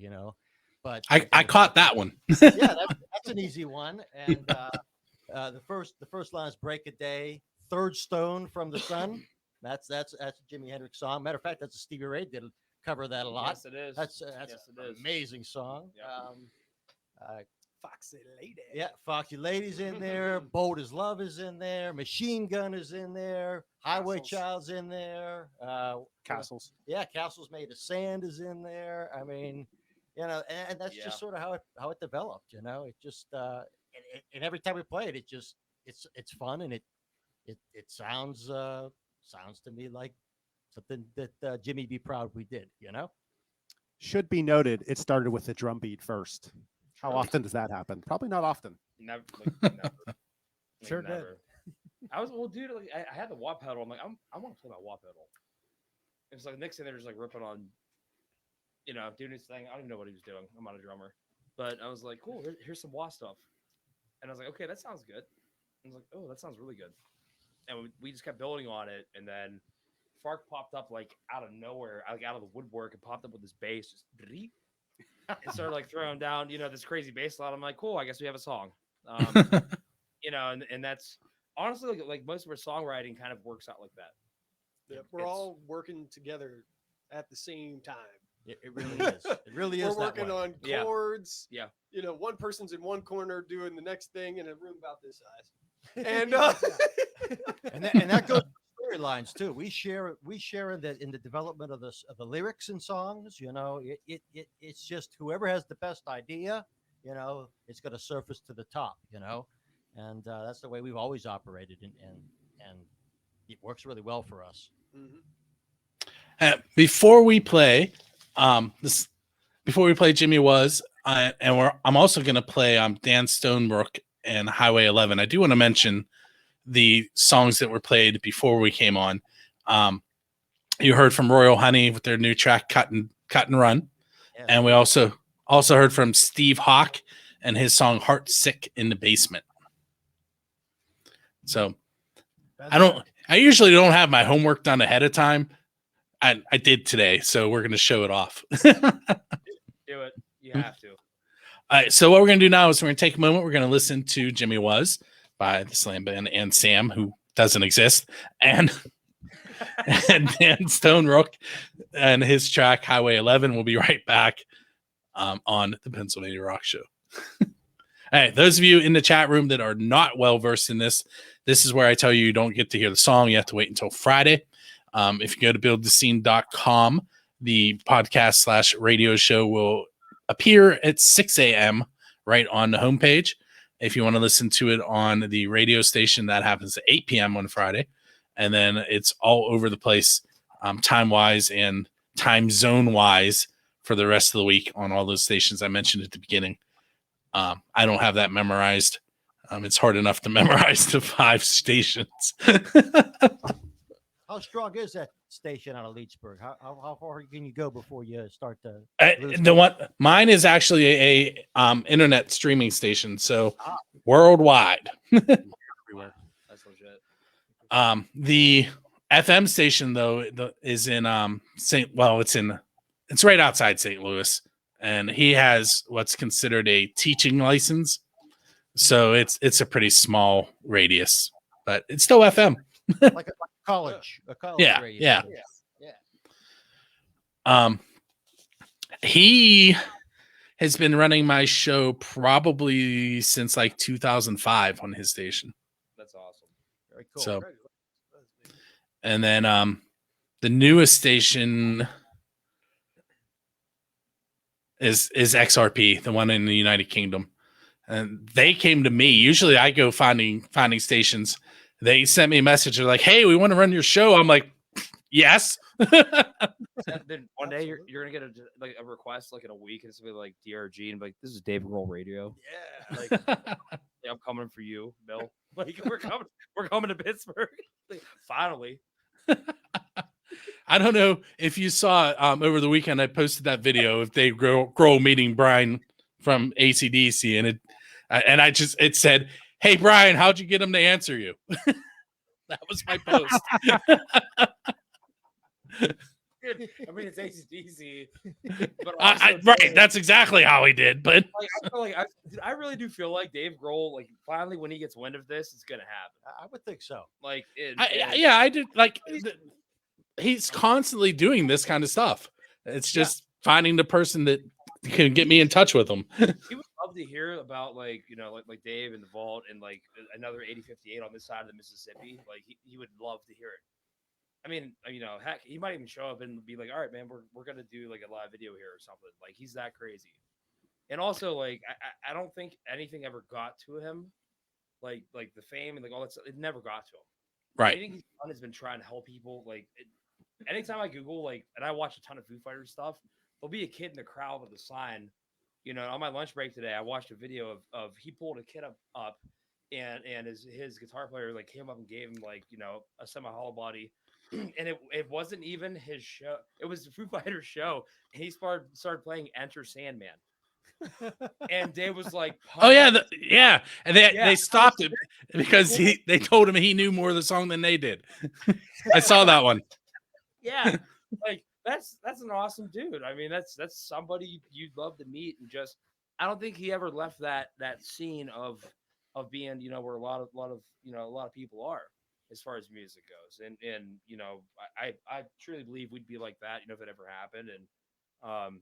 But I caught that one. yeah, that's an easy one. And the first line is "Break a Day," "Third Stone from the Sun." That's a Jimi Hendrix song. Matter of fact, that's a Stevie Ray did cover that a lot. Yes, it is. That's Yes, it an is. amazing song. Yep. Foxy Lady. Yeah, Foxy Lady's in there. Bold as Love is in there. Machine Gun is in there. Highway Castles. Child's in there. Castles. Yeah, Castles Made of Sand is in there. I mean, and that's just sort of how it developed. It just and every time we play it, it's fun and it sounds to me like something that Jimmy be proud we did. Should be noted, it started with the drum beat first. How often does that happen? Probably not often. Never. Never. Sure did. Never. I was dude. Like, I had the wah pedal. I'm like, I want to play my wah pedal. It's like Nick's in there just like ripping on, doing his thing. I don't even know what he was doing. I'm not a drummer, but I was like, cool. Here's some wah stuff, and I was like, okay, that sounds good. I was like, oh, that sounds really good, and we just kept building on it, and then Fark popped up like out of nowhere, like out of the woodwork, and popped up with this bass, just and started like throwing down, this crazy bass line. I'm like, cool, I guess we have a song, and that's honestly like most of our songwriting kind of works out like that. Yeah, we're all working together at the same time. It really is. It really is. We're working on chords. Yeah. One person's in one corner doing the next thing in a room about this size, and and that goes to storylines too. We share in the development of the lyrics and songs. It's just whoever has the best idea, it's going to surface to the top. And that's the way we've always operated, and it works really well for us. Mm-hmm. Before we play, Jimmy Was, I'm also going to play Dan Stonerook and Highway 11. I do want to mention the songs that were played before we came on. You heard from Royal Honey with their new track Cut and Run, and we also heard from Steve Hawk and his song Heart Sick in the Basement. So I usually don't have my homework done ahead of time. I did today, so we're going to show it off. Do it. You have to. All right, so what we're going to do now is we're going to take a moment. We're going to listen to Jimmy Was by the Slam Band and Sam, who doesn't exist, and Dan Stonerook and his track Highway 11. We'll be right back on the Pennsylvania Rock Show. All right, those of you in the chat room that are not well versed in this is where I tell you don't get to hear the song. You have to wait until Friday. If you go to buildthescene.com, the podcast / radio show will appear at 6 a.m. right on the homepage. If you want to listen to it on the radio station, that happens at 8 p.m. on Friday. And then it's all over the place, time-wise and time zone-wise for the rest of the week on all those stations I mentioned at the beginning. I don't have that memorized. It's hard enough to memorize the 5 stations. How strong is that station out of Leechburg? How far can you go before you start to? Mine is actually a internet streaming station, so worldwide. Everywhere. That's legit. The FM station though is in it's right outside St. Louis, and he has what's considered a teaching license, so it's a pretty small radius, but it's still FM. like a college Yeah, radio. Yeah. He has been running my show probably since like 2005 on his station. That's awesome. Very cool. So, and then the newest station is XRP, the one in the United Kingdom, and they came to me. Usually, I go finding stations. They sent me a message. They're like, "Hey, we want to run your show." I'm like, "Yes." Then one day you're gonna get a request like in a week, and it's gonna be like DRG and be like, "This is Dave Grohl Radio." Yeah. Like, I'm coming for you, Bill. Like we're coming to Pittsburgh. Like, finally. I don't know if you saw over the weekend. I posted that video of Dave Grohl meeting Brian from AC/DC, and it said, "Hey Brian, how'd you get him to answer you?" That was my post. I mean, it's AC/DC, but right. That's exactly how he did. But like, I feel like I really do feel like Dave Grohl, like finally when he gets wind of this, it's gonna happen. I would think so. Like, I did. Like, he's constantly doing this kind of stuff. It's just finding the person that can get me in touch with him. He would love love to hear about like like Dave in the vault and like another 8058 on this side of the Mississippi. Like he would love to hear it. I mean, heck, he might even show up and be like, "All right, man, we're gonna do like a live video here or something." Like he's that crazy. And also, like I don't think anything ever got to him, like the fame and like all that stuff. It never got to him. Right. Anything he's done has been trying to help people. Like anytime I Google and I watch a ton of Foo Fighters stuff, there'll be a kid in the crowd with a sign. On my lunch break today, I watched a video of he pulled a kid up and his guitar player like came up and gave him like a semi hollow body. And it wasn't even his show. It was the Foo Fighters show. And he started playing Enter Sandman. And Dave was like, "Oh yeah, yeah," and they stopped it because they told him he knew more of the song than they did. I saw that one. Yeah, like that's an awesome dude. I mean, that's somebody you'd love to meet, and just I don't think he ever left that scene of being where a lot of people are as far as music goes, and I truly believe we'd be like that if it ever happened, and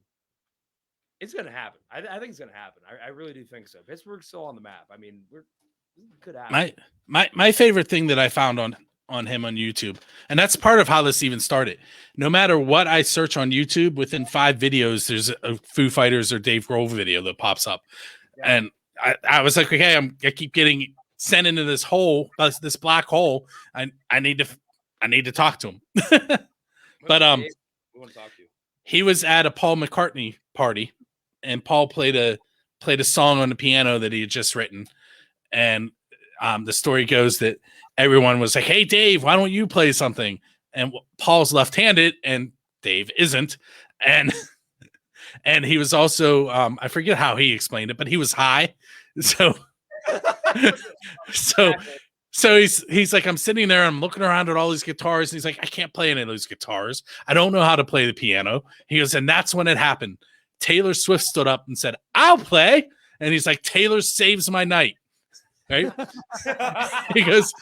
it's gonna happen. I think it's gonna happen. I really do think so. Pittsburgh's still on the map. I mean, it could happen. My favorite thing that I found on him on YouTube, and that's part of how this even started. No matter what I search on YouTube, within 5 videos, there's a Foo Fighters or Dave Grohl video that pops up, and I was like, okay, I keep getting sent into this hole, this black hole. I need to talk to him. But we want to talk to you. He was at a Paul McCartney party. And Paul played a song on the piano that he had just written. And the story goes that everyone was like, "Hey, Dave, why don't you play something?" And Paul's left-handed and Dave isn't. And he was also, I forget how he explained it, but he was high. So he's like, I'm sitting there, I'm looking around at all these guitars. And he's like, I can't play any of those guitars. I don't know how to play the piano. He goes, and that's when it happened. Taylor Swift stood up and said, "I'll play." And he's like, "Taylor saves my night." Right? He goes,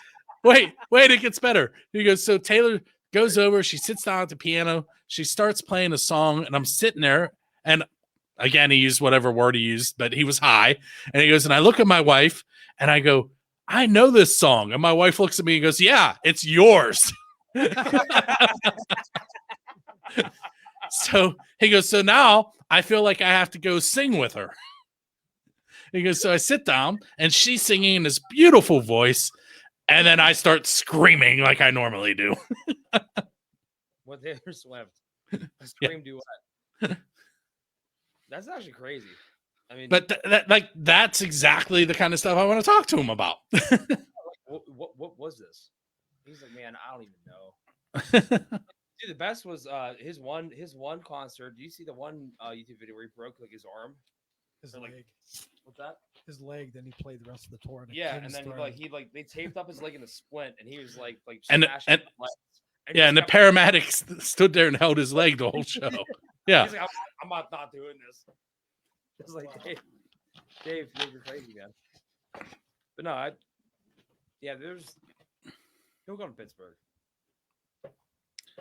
wait, it gets better. He goes, so Taylor goes over, she sits down at the piano, she starts playing a song, and I'm sitting there, and again, he used whatever word he used, but he was high. And he goes, and I look at my wife, and I go, "I know this song." And my wife looks at me and goes, "Yeah, it's yours." So he goes, so now I feel like I have to go sing with her. He goes, so I sit down and she's singing in this beautiful voice. And then I start screaming like I normally do. With Taylor Swift. A scream duet. That's actually crazy. I mean, but that's exactly the kind of stuff I want to talk to him about. What was this? He's like, man, I don't even know. Dude, the best was his one concert. Do you see the one YouTube video where he broke like his arm? His leg. What's that? His leg. Then he played the rest of the tour. And then they taped up his leg in a splint, and he was like and the paramedics stood there and held his leg the whole show. Yeah, he's like, I'm not doing this. It's like, Dave, you're crazy, man. But no, there's he'll go to Pittsburgh.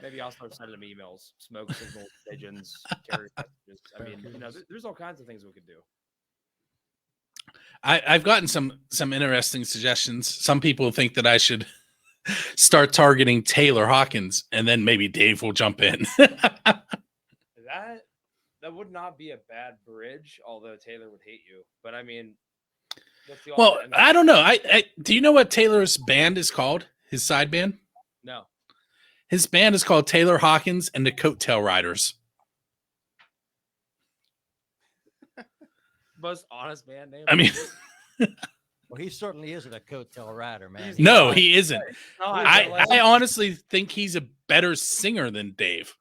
Maybe I'll start sending him emails, smoke signals, pigeons, carry messages. I mean, there's all kinds of things we could do. I've gotten some interesting suggestions. Some people think that I should start targeting Taylor Hawkins, and then maybe Dave will jump in. That would not be a bad bridge, although Taylor would hate you. But I mean, well, I don't know. I do you know what Taylor's band is called? His side band? No. His band is called Taylor Hawkins and the Coattail Riders. Most honest band name. I mean, well, he certainly isn't a coattail rider, man. No, he isn't. No, I honestly think he's a better singer than Dave.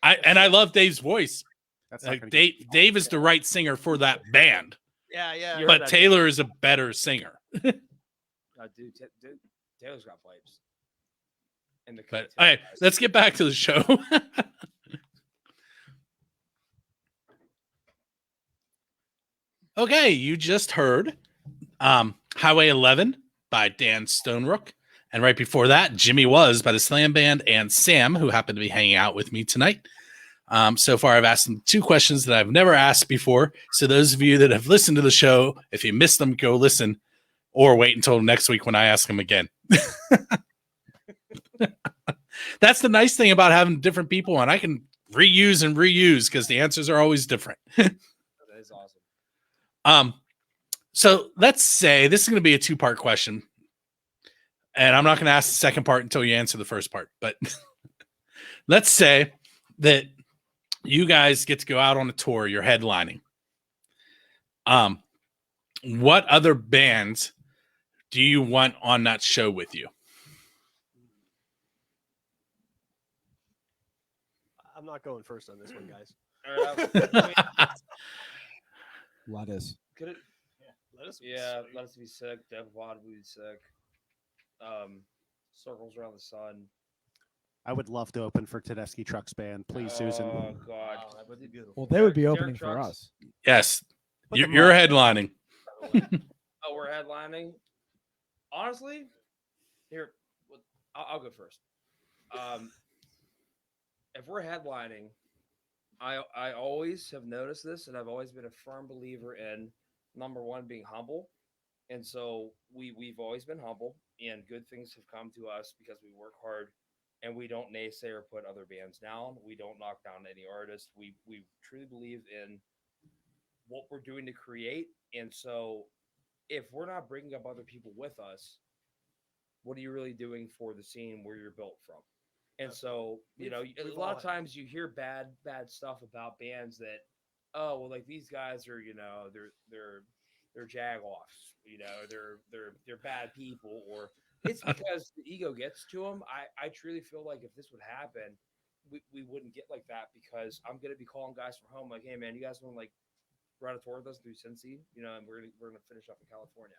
I love Dave's voice. That's like Dave is the right singer for that band. Yeah. But Taylor is a better singer. Dude, Taylor's got pipes. But all right, let's get back to the show. Okay, you just heard Highway 11 by Dan Stonerook. And right before that, Jimi Was by the Slam Band and Sam, who happened to be hanging out with me tonight. So far, I've asked them 2 questions that I've never asked before. So those of you that have listened to the show, if you missed them, go listen or wait until next week when I ask them again. That's the nice thing about having different people on. I can reuse because the answers are always different. That is awesome. So let's say this is going to be a 2-part question. And I'm not going to ask the second part until you answer the first part. But let's say that you guys get to go out on a tour, you're headlining. What other bands do you want on that show with you? I'm not going first on this one, guys. All right, Lettuce. could it? Let us. Let us be sick. Dev Wad would be sick. Circles Around the Sun. I would love to open for Tedeschi Trucks Band. Please, Susan. Oh God, Wow, that would be beautiful. Well, they would be Derek opening for Trucks. us. Yes, Put them you're on. headlining. Oh, we're headlining. Honestly, here I'll go first. If we're headlining, I always have noticed this, and I've always been a firm believer in number one being humble, and so we've always been humble, and good things have come to us because we work hard, and we don't naysay or put other bands down. We don't knock down any artist. We truly believe in what we're doing to create, and so if we're not bringing up other people with us, what are you really doing for the scene where you're built from? And so, you know, We've a lot all of times you hear bad stuff about bands that, oh, well, like these guys are, you know, they're jag-offs, you know, they're bad people, or it's because the ego gets to them. I truly feel like if this would happen, we wouldn't get like that, because I'm gonna be calling guys from home like, hey man, you guys want to like run a tour with us through Cincy, you know, and we're gonna finish up in California.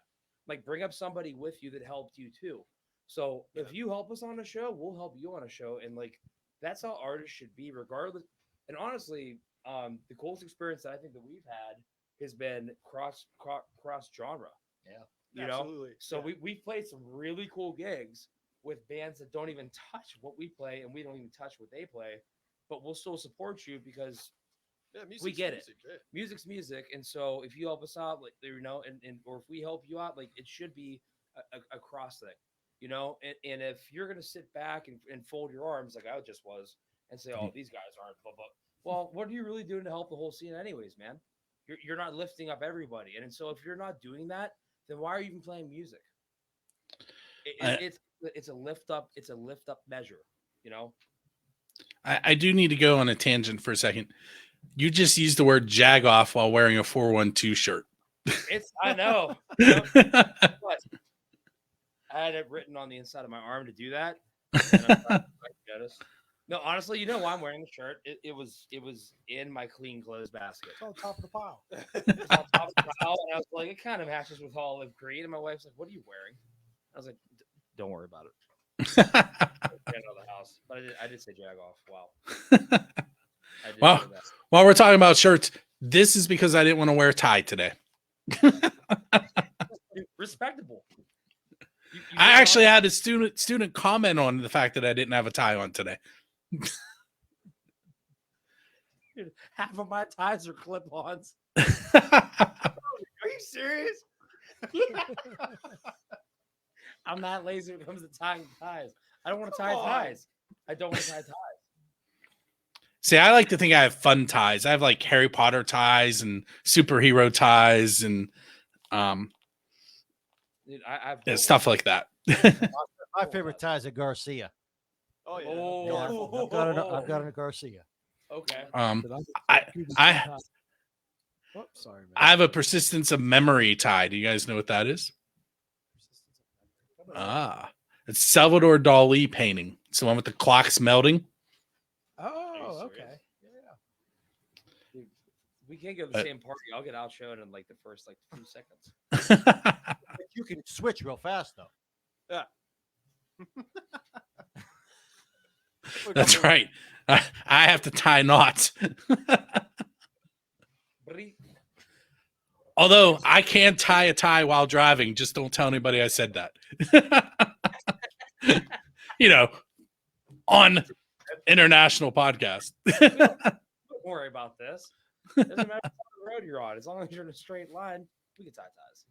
Like, bring up somebody with you that helped you too. So if you help us on a show, we'll help you on a show, and like that's how artists should be, regardless. And honestly, the coolest experience that I think that we've had has been cross genre. Yeah. You know, Absolutely. so we've played some really cool gigs with bands that don't even touch what we play, and we don't even touch what they play, but we'll still support you because Yeah, music's we get it. music, yeah. Music's music. And so if you help us out, like, you know, and or if we help you out, like, it should be a cross thing, you know. And if you're gonna sit back and fold your arms like I just was and say, oh, these guys aren't blah, blah. Well, what are you really doing to help the whole scene anyways, man? You're not lifting up everybody. And so if you're not doing that, then why are you even playing music? It's a lift up measure, you know. I do need to go on a tangent for a second. You just used the word jag off while wearing a 412 shirt. I know. You know? But I had it written on the inside of my arm to do that. And I noticed. No, honestly, you know why I'm wearing the shirt? It was in my clean clothes basket. It's on top of the pile. It was on top of the pile, and I was like, it kind of matches with olive green. And my wife's like, "What are you wearing?" I was like, "Don't worry about it." Ran out of the house, but I did say jag off. Wow. I did Wow. say that. While we're talking about shirts, this is because I didn't want to wear a tie today. Respectable. You I get actually on- had a student comment on the fact that I didn't have a tie on today. Dude, half of my ties are clip-ons. Are you serious? I'm not lazy when it comes to tying ties. I don't want to tie Come on. ties. I don't want to tie ties. See, I like to think I have fun ties. I have like Harry Potter ties and superhero ties and Dude, I've yeah, stuff like that. My favorite tie is a Garcia. Oh yeah. Oh, I've got a Garcia. Okay. Did I Oh, sorry, man. I have a persistence of memory tie. Do you guys know what that is? It's Salvador Dali painting. It's the one with the clocks melting. Oh, okay. serious? Yeah. Dude, we can't go to the But- same party. I'll get outshone in like the first like 2 seconds. But you can switch real fast though. That's right. I have to tie knots. Brie. Although I can tie a tie while driving. Just don't tell anybody I said that. You know, on international podcast. Don't worry about this. Doesn't matter what road you're on. As long as you're in a straight line, we can tie ties.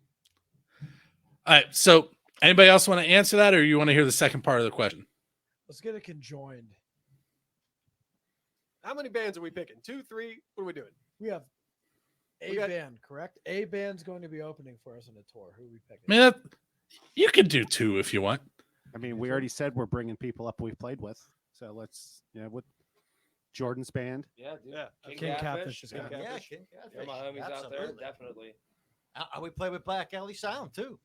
All right. So, anybody else want to answer that, or you want to hear the second part of the question? Let's get it conjoined. How many bands are we picking? 2, 3? What are we doing? We have a We got- band, correct? A band's going to be opening for us on the tour. Who are we picking? Man, you could do 2 if you want. I mean, we already said we're bringing people up we've played with, so let's, with Jordan's band. Yeah, dude. Yeah. King Catfish is King going to Catfish. Yeah, King Yeah, my Catfish, homies out there, absolutely. definitely. We played with Black Alley Sound too.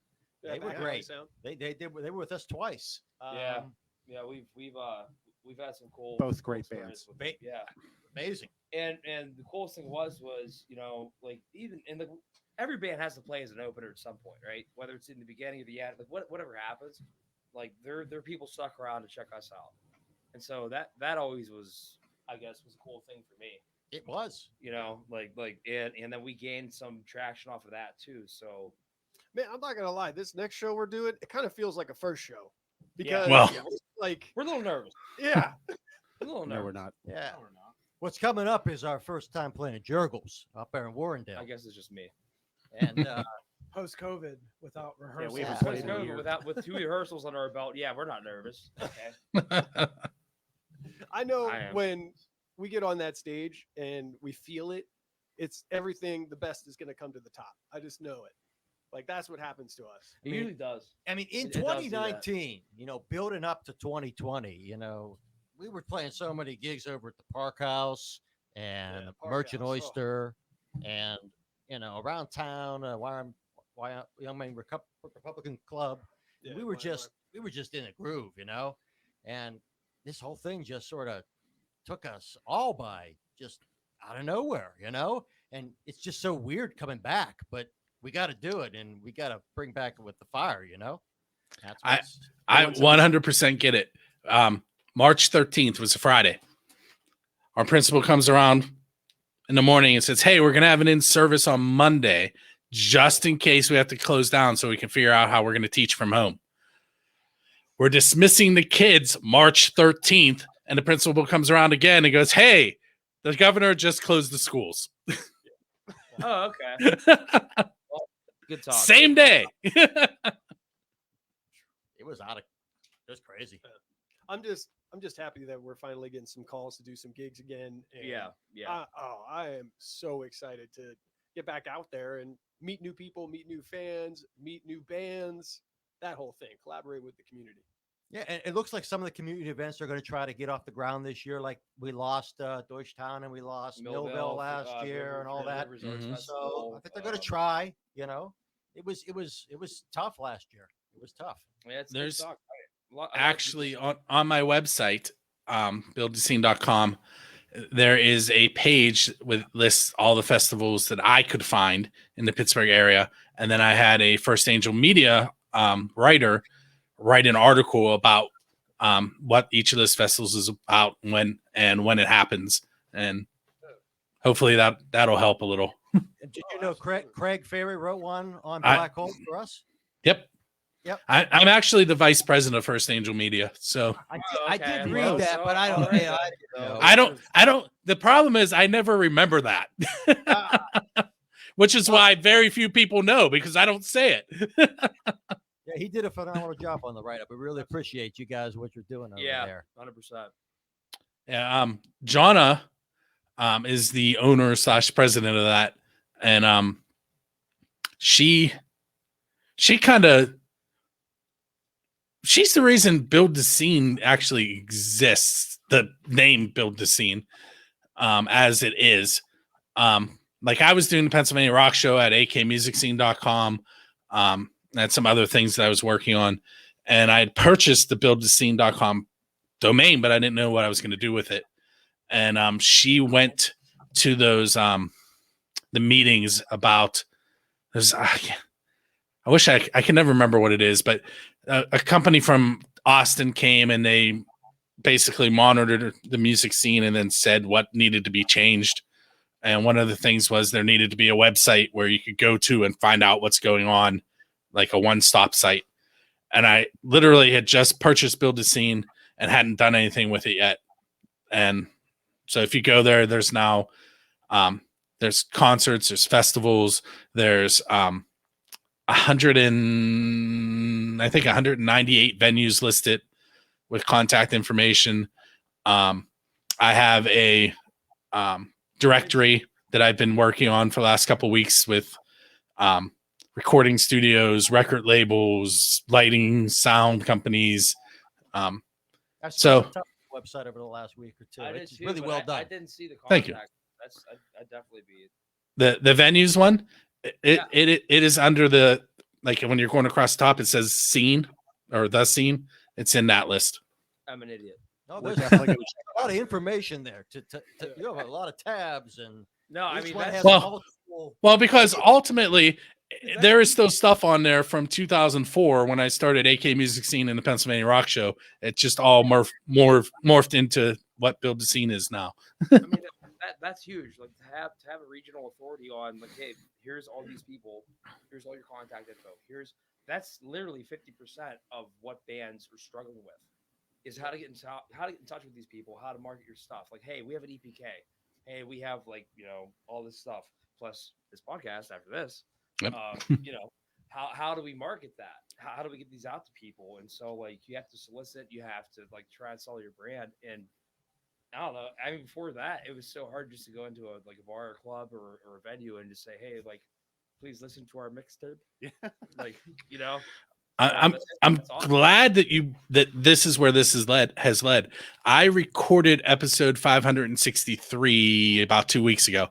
They were Back Alley great. Sound. They were with us twice. Yeah. Yeah, we've had some cool Both great cool bands. stories with- Yeah. Amazing. And the coolest thing was like even in the every band has to play as an opener at some point, right? Whether it's in the beginning or the end, like whatever happens, like there are people stuck around to check us out, and so that always was, I guess, was a cool thing for me. It was. And then we gained some traction off of that too. So Man, I'm not gonna lie. This next show we're doing, it kind of feels like a first show Yeah. because, Well- like, we're a little nervous. yeah, We're a little No, nervous. we're not. Yeah. No, we're not. What's coming up is our first time playing at Jurgles up there in Warrendale. I guess it's just me. And Post COVID without rehearsal. we haven't Yeah. played in a Post-COVID, year. with 2 rehearsals under our belt, yeah, we're not nervous. Okay. I know I am. when we get on that stage and we feel it, it's everything. The best is gonna come to the top. I just know it. Like that's what happens to us. It usually does. I mean, in It does do that. 2019, building up to 2020, we were playing so many gigs over at the Park House and Yeah, Park Merchant House, oh. Oyster, and around town, Whelming Republican Club. Yeah, we were why just in a groove, and this whole thing just sort of took us all by just out of nowhere, and it's just so weird coming back, but we got to do it, and we got to bring back with the fire, That's I 100% get it. March 13th was a Friday. Our principal comes around in the morning and says, "Hey, we're going to have an in-service on Monday, just in case we have to close down so we can figure out how we're going to teach from home." We're dismissing the kids March 13th, and the principal comes around again and goes, "Hey, the governor just closed the schools." Oh, okay. Good talk. Same day. it was crazy. I'm just happy that we're finally getting some calls to do some gigs again. And Yeah. I am so excited to get back out there and meet new people, meet new fans, meet new bands, that whole thing, collaborate with the community. Yeah, and it looks like some of the community events are going to try to get off the ground this year. Like we lost Deutschtown and we lost Millville last year and all that. Mhm. So I think they're going to try. It was tough last year. It was tough. Yeah, it's There's good talk. A lot of Actually, people- on my website, buildthescene.com, there is a page with lists all the festivals that I could find in the Pittsburgh area. And then I had a First Angel Media writer write an article about what each of those festivals is about, when it happens. And hopefully that'll help a little. And did you know Craig Ferry wrote one on Black Hole for us? Yep. Yep. I'm actually the vice president of First Angel Media. So I did Okay. read that, but I don't. Okay. I don't. The problem is I never remember that, which is why very few people know, because I don't say it. Yeah, he did a phenomenal job on the write-up. We really appreciate you guys what you're doing over Yeah, there. 100%. Yeah. Jonna is the owner / president of that, and she kind of. She's the reason Build the Scene actually exists. The name Build the Scene, as it is. Like I was doing the Pennsylvania Rock Show at akmusicscene.com. And some other things that I was working on. And I had purchased the buildthescene.com domain, but I didn't know what I was going to do with it. And she went to those the meetings about there's I wish I can never remember what it is, but a company from Austin came and they basically monitored the music scene and then said what needed to be changed. And one of the things was there needed to be a website where you could go to and find out what's going on, like a one-stop site. And I literally had just purchased Build a Scene and hadn't done anything with it yet. And so if you go there, there's now there's concerts, there's festivals, there's 198 venues listed with contact information. I have a directory that I've been working on for the last couple of weeks with recording studios, record labels, lighting, sound companies. I've So- spent some time on the website over the last week or two. I did It's too, really but well I done. didn't see the contact. Thank you. I'd definitely be. The venues one, it is under the, like when you're going across the top, it says scene or the scene. It's in that list. I'm an idiot. No, We're there's definitely gonna a lot of information there. You have a lot of tabs, and No, I each mean one that's has Well- multiple. Well, because ultimately there is still stuff on there from 2004 when I started AK Music Scene in the Pennsylvania Rock Show. It just all morphed into what Build the Scene is now. I mean that's huge. Like to have a regional authority on like, hey, here's all these people, here's all your contact info. That's literally 50% of what bands are struggling with is how to get in touch with these people, how to market your stuff. Like, hey, we have an EPK. Hey, we have like, all this stuff plus this podcast after this. Yep. How do we market that? How do we get these out to people? And so like you have to solicit, you have to like try and sell your brand. And I don't know. I mean, before that, it was so hard just to go into a bar or club or a venue and just say, hey, like, please listen to our mixtape. Yeah. Like, I'm that's awesome. glad that this is where this has led. I recorded episode 563 about 2 weeks ago,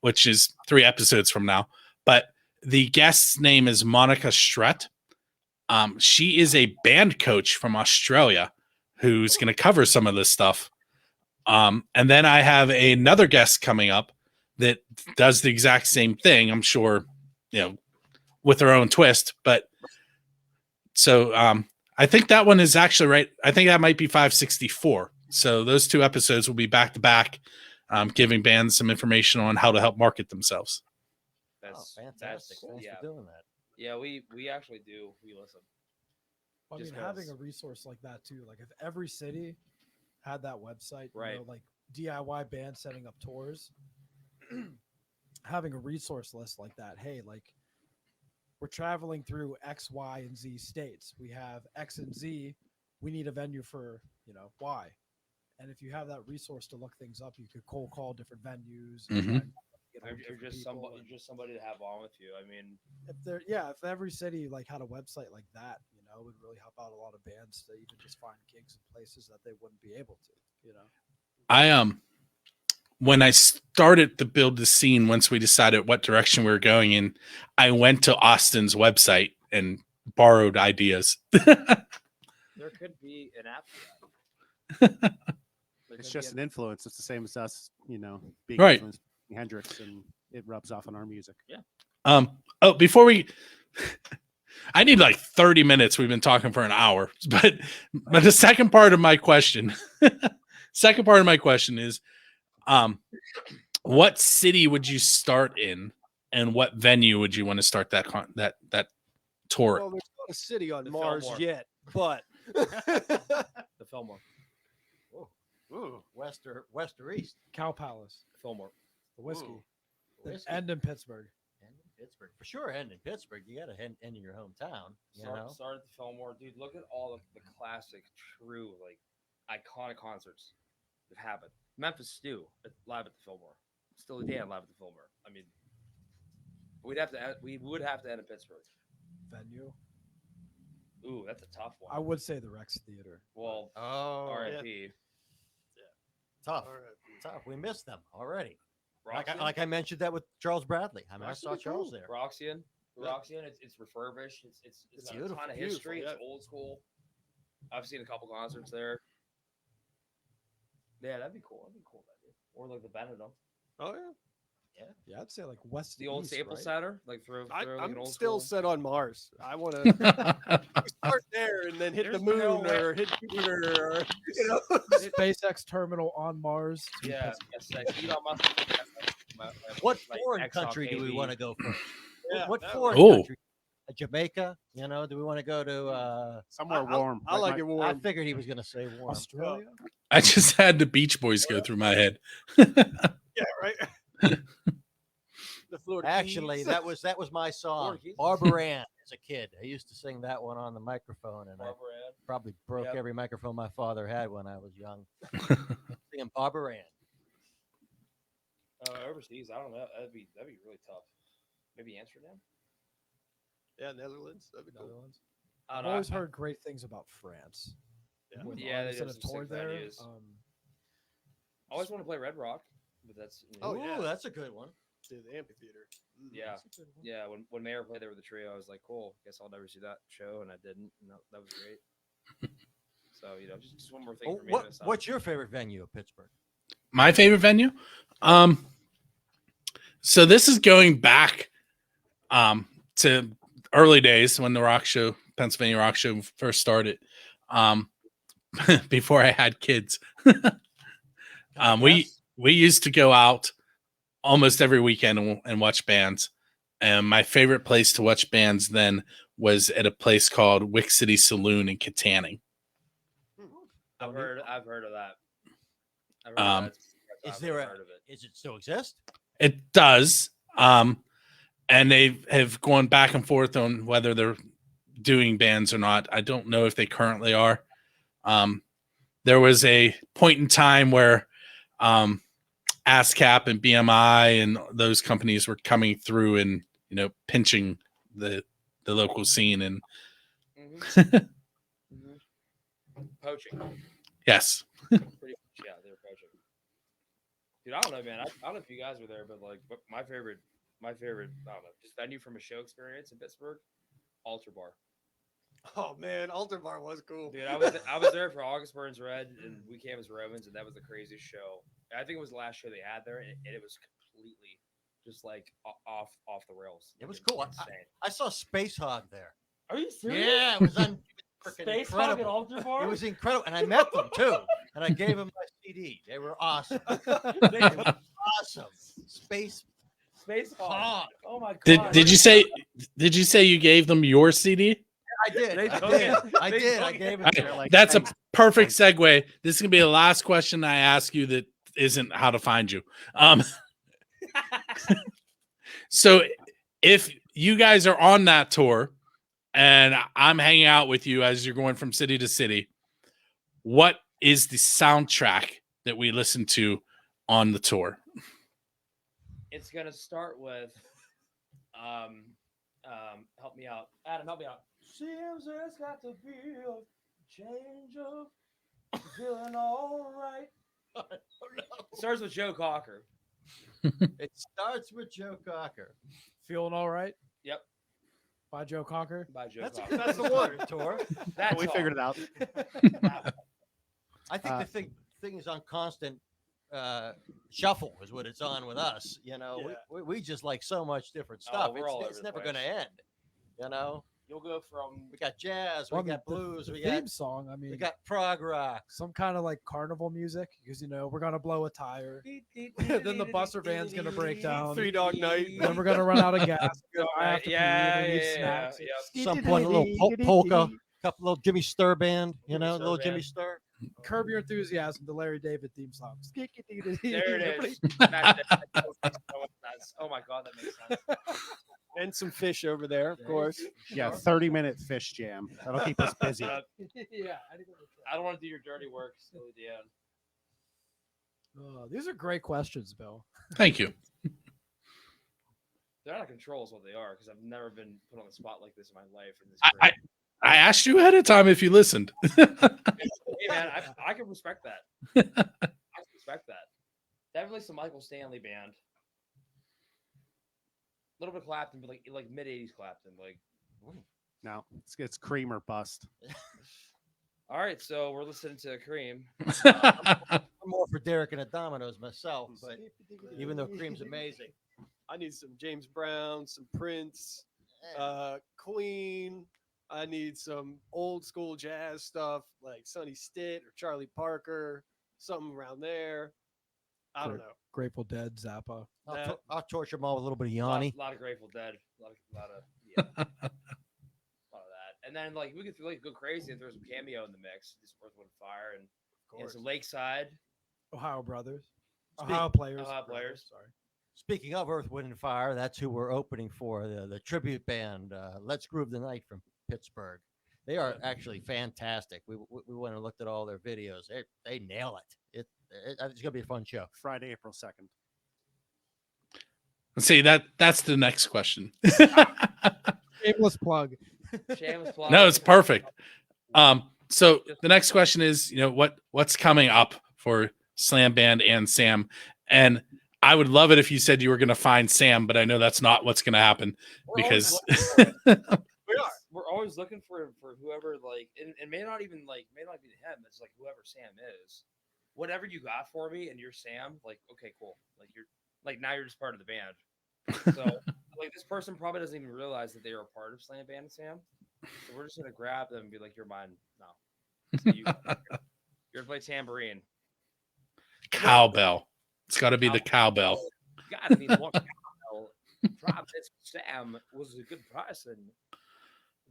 which is 3 episodes from now. But the guest's name is Monica Strutt. She is a band coach from Australia who's going to cover some of this stuff. And then I have another guest coming up that does the exact same thing. I'm sure, with her own twist. But so I think that one is actually right. I think that might be 564. So those 2 episodes will be back to back, giving bands some information on how to help market themselves. Fantastic! Thanks for doing that. Yeah, we actually do. We listen. I mean, Just having 'cause- a resource like that too, like if every city had that website, Right. like DIY bands setting up tours, having a resource list like that. Hey, like we're traveling through X, Y, and Z states. We have X and Z. We need a venue for Y. And if you have that resource to look things up, you could cold call different venues. And try and get hold of You're different just people. somebody, to have on with you. I mean, If every city like had a website like that, it would really help out a lot of bands to even just find gigs in places that they wouldn't be able to. I when I started to build the scene, once we decided what direction we were going in, I went to Austin's website and borrowed ideas. there could be an app for that. It's just an influence. It's the same as us, being Right. influenced by Hendrix, and it rubs off on our music. Before we I need like 30 minutes. We've been talking for an hour, but the second part of my question is, what city would you start in, and what venue would you want to start that tour? Well, there's not a city on The Mars Fillmore. yet, but The Fillmore. Ooh, west or east? Cow Palace, Fillmore. the whiskey, Ooh, whiskey. and in Pittsburgh. And in Pittsburgh, for sure. And in Pittsburgh, you got to end in your hometown. Start at the Fillmore, dude. Look at all the classic, true, like iconic concerts that happened. Memphis Stew live at the Fillmore. Still a Dan live at the Fillmore. I mean, we would have to end in Pittsburgh. Venue. Ooh, that's a tough one. I would say the Rex Theater. Well, Oh, R.I.P. tough. We missed them already. Roxy. Like I mentioned that with Charles Bradley. I mean, I saw Charles there. Roxy. It's refurbished. It's got a beautiful, ton of beautiful, history. yeah. It's old school. I've seen a couple concerts there. Yeah, that'd be cool. Or like the Benedum. oh yeah, Yeah, I'd say like west. The old east, Staples right? Center. Like throw like an I'm old still school. set on Mars. I want to start there and then hit There's the moon no way. or hit Jupiter or SpaceX terminal on Mars. to Yeah, Pittsburgh. yes, Elon Musk. What Like foreign XLKV. country do we want to go first? Yeah, What that foreign Oh. country? Jamaica? You know, do we want to go to? Somewhere warm. I like it I warm. figured he was going to say warm. Australia. I just had the Beach Boys go through my head. Yeah, right. The Florida Actually, Keys. that was my song, Florida Keys. Barbara Ann. As a kid, I used to sing that one on the microphone, and I Barbara Ann. probably broke Yep. every microphone my father had when I was young. Singing Barbara Ann. Overseas, I don't know. That'd be really tough. Maybe Amsterdam. Yeah, Netherlands. That'd be cool. Netherlands. I I've don't know. always heard great things about France. Yeah. With Yeah, they artists do that have some toured sick there. venues. I always want to play Red Rock, but that's Oh, Ooh, yeah. that's a good one. To the amphitheater. yeah. That's a good one. Yeah, when Mayer played there with the trio, I was like, cool. Guess I'll never see that show, and I didn't. And that was great. So just one more thing Oh, for me. to miss out. what's your favorite venue of Pittsburgh? My favorite venue? So this is going back to early days when the Pennsylvania Rock Show first started. Before I had kids. We used to go out almost every weekend and watch bands. And my favorite place to watch bands then was at a place called Wick City Saloon in Katanning. I've heard of that. I've heard of Um, that. Is there heard of it? Is it still exist? It does. And they have gone back and forth on whether they're doing bands or not. I don't know if they currently are. There was a point in time where ASCAP and BMI and those companies were coming through and pinching the local scene and Poaching. yes. Pretty much, yeah, they're poaching. Dude, I don't know, man. I don't know if you guys were there, but but my favorite, I don't know, just venue from a show experience in Pittsburgh, Altar Bar. Oh man, Altar Bar was cool. Dude, I was there for August Burns Red, and we came as Romans, and that was the craziest show. I think it was the last show they had there, and it was completely just like off the rails. It was cool. Insane. I saw Space Hog there. Are you serious? Yeah, it was freaking Space Hog at incredible. Altar Bar? It was incredible, and I met them too. And I gave them my CD. They were awesome. They were awesome. Space Hog. Hog. Oh my god. Did you say you gave them your CD? I did. They I took did. it. I They did. took I it. gave it to them. Like, That's a thanks. perfect segue. This is gonna be the last question I ask you that isn't how to find you. So if you guys are on that tour and I'm hanging out with you as you're going from city to city, what is the soundtrack that we listen to on the tour? It's gonna start with help me out. Adam, help me out. Seems there's got to be a change of feeling all right. It starts with Joe Cocker. It starts with Joe Cocker. Feeling all right Yep. by Joe Cocker. By Joe That's Cocker. that's the one tour. That's we all. figured it out. I think the thing is on constant shuffle is what it's on with us. We just like so much different Oh, stuff. we're all over It's the never place. going to end. You'll go from We got jazz, Well, we got the blues, we theme got song. I mean, prog rock. some kind of like carnival music because we're gonna blow a tire. Then the buster van's gonna break down. Three Dog Night. Then we're gonna run out of gas. I have to pee, yeah, we need yeah, snacks. yeah. Some point a little polka, couple little Jimmy Stir band, Jimmy Stir little band. Jimmy Stir. Curb Your Enthusiasm, the Larry David theme song. There it is. Oh my god, that makes sense. And some fish over there, of course. Yeah, 30-minute fish jam. That'll keep us busy. Yeah, I don't want to do your dirty work, Silly Dan. these are great questions, Bill. Thank you. They're out of control, is what they are, because I've never been put on the spot like this in my life. And this I asked you ahead of time if you listened. hey man, I can respect that. I can respect that. Definitely some Michael Stanley band. A little bit of Clapton, but like mid '80s Clapton. No, it's cream or bust. All right, so we're listening to Cream. I'm more for Derek and the Dominoes myself, but even though Cream's amazing. I need some James Brown, some Prince, Queen. I need some old school jazz stuff like Sonny Stitt or Charlie Parker, something around there. I don't know. Grateful Dead, Zappa. I'll torture them all with a little bit of Yanni. A lot of Grateful Dead. A lot of And then like we could like go crazy and throw some cameo in the mix, just Earth, Wind, and Fire, and course. some Lakeside. Ohio Brothers. Speak- Ohio players. Ohio players. Sorry. Speaking of Earth, Wind, and Fire, that's who we're opening for, the tribute band, Let's Groove the Night from Pittsburgh. They are actually fantastic. We went and looked at all their videos. They nail it. It's going to be a fun show. Friday, April 2nd. See, that's the next question. Shameless plug. Shameless plug. No, it's perfect. So the next question is, what's coming up for Slam Band and Sam? And I would love it if you said you were going to find Sam, but I know that's not what's going to happen because We're always looking for whoever, like, and may not be him. It's like whoever Sam is. Whatever you got for me, and you're Sam. Like, okay, cool. Like now you're just part of the band. So like this person probably doesn't even realize that they are a part of Slam Band and Sam. So we're just gonna grab them and be like, "You're mine now." So you're gonna play tambourine. Cowbell. It's got to be the cowbell. Gotta be one cowbell. This Sam was a good person.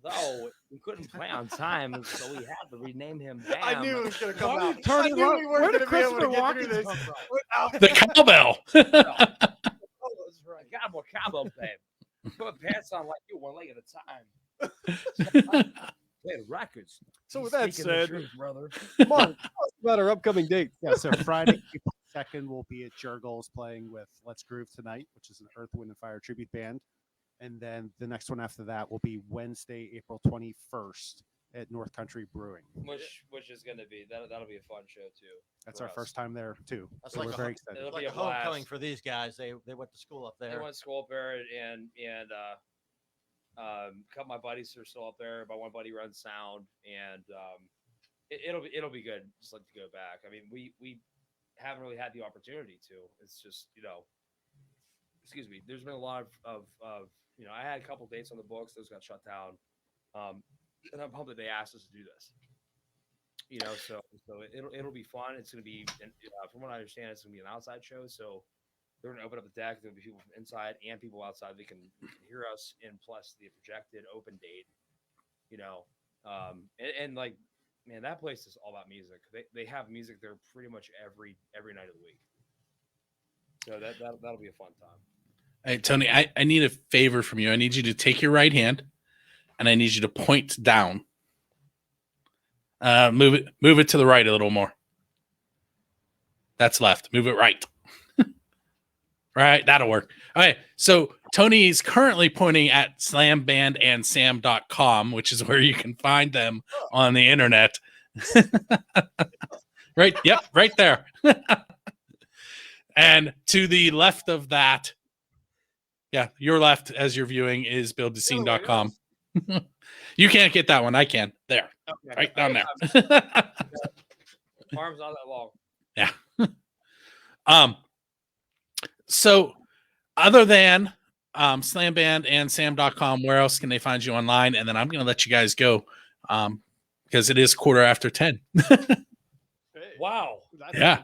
Though we couldn't play on time, so we had to rename him Bam. I knew it was going to come out. Turn I it knew around. we Where weren't did going to be able to Christopher get through Walken this. come from? without The cowbell. Oh, that's right. God, more cowbell, babe. Put pants on like you, one leg at a time. Play the records. So with that Speaking the said, truth, brother. Mark, tell us about our upcoming dates. Yeah, so Friday, April 2nd, we'll be at Jurgles playing with Let's Groove Tonight, which is an Earth, Wind, and Fire tribute band. And then the next one after that will be Wednesday, April 21st at North Country Brewing. Which is gonna be that'll be a fun show too. That's for our us. first time there too. That's So like we're a very hom- excited. It'll Like be a a blast. homecoming for these guys. They went to school up They there. went to school up there, and a couple of my buddies are still up there. My one buddy runs sound, and it'll be good. Just like to go back. I mean, we haven't really had the opportunity to. It's just excuse me. There's been a lot of I had a couple dates on the books. Those got shut down, and I'm pumped that they asked us to do this. So it'll be fun. It's gonna be, from what I understand, it's gonna be an outside show. So they're gonna open up the deck. There'll be people from inside and people outside. They can hear us, and plus the projected open date. And like, man, that place is all about music. They have music there pretty much every night of the week. So that'll be a fun time. Hey, Tony, I need a favor from you. I need you to take your right hand and I need you to point down. Move it to the right a little more. That's left. Move it right. Right, that'll work. All right. So Tony's currently pointing at slambandandsam.com, which is where you can find them on the internet. Right. Yep. Right there. And to the left of that, yeah, your left as you're viewing is builddescene.com. You can't get that one. I can. There. Okay. Right down there. Arms not that long. Yeah. So other than slambandandsam.com, where else can they find you online? And then I'm going to let you guys go because it is 10:15. Wow. Yeah.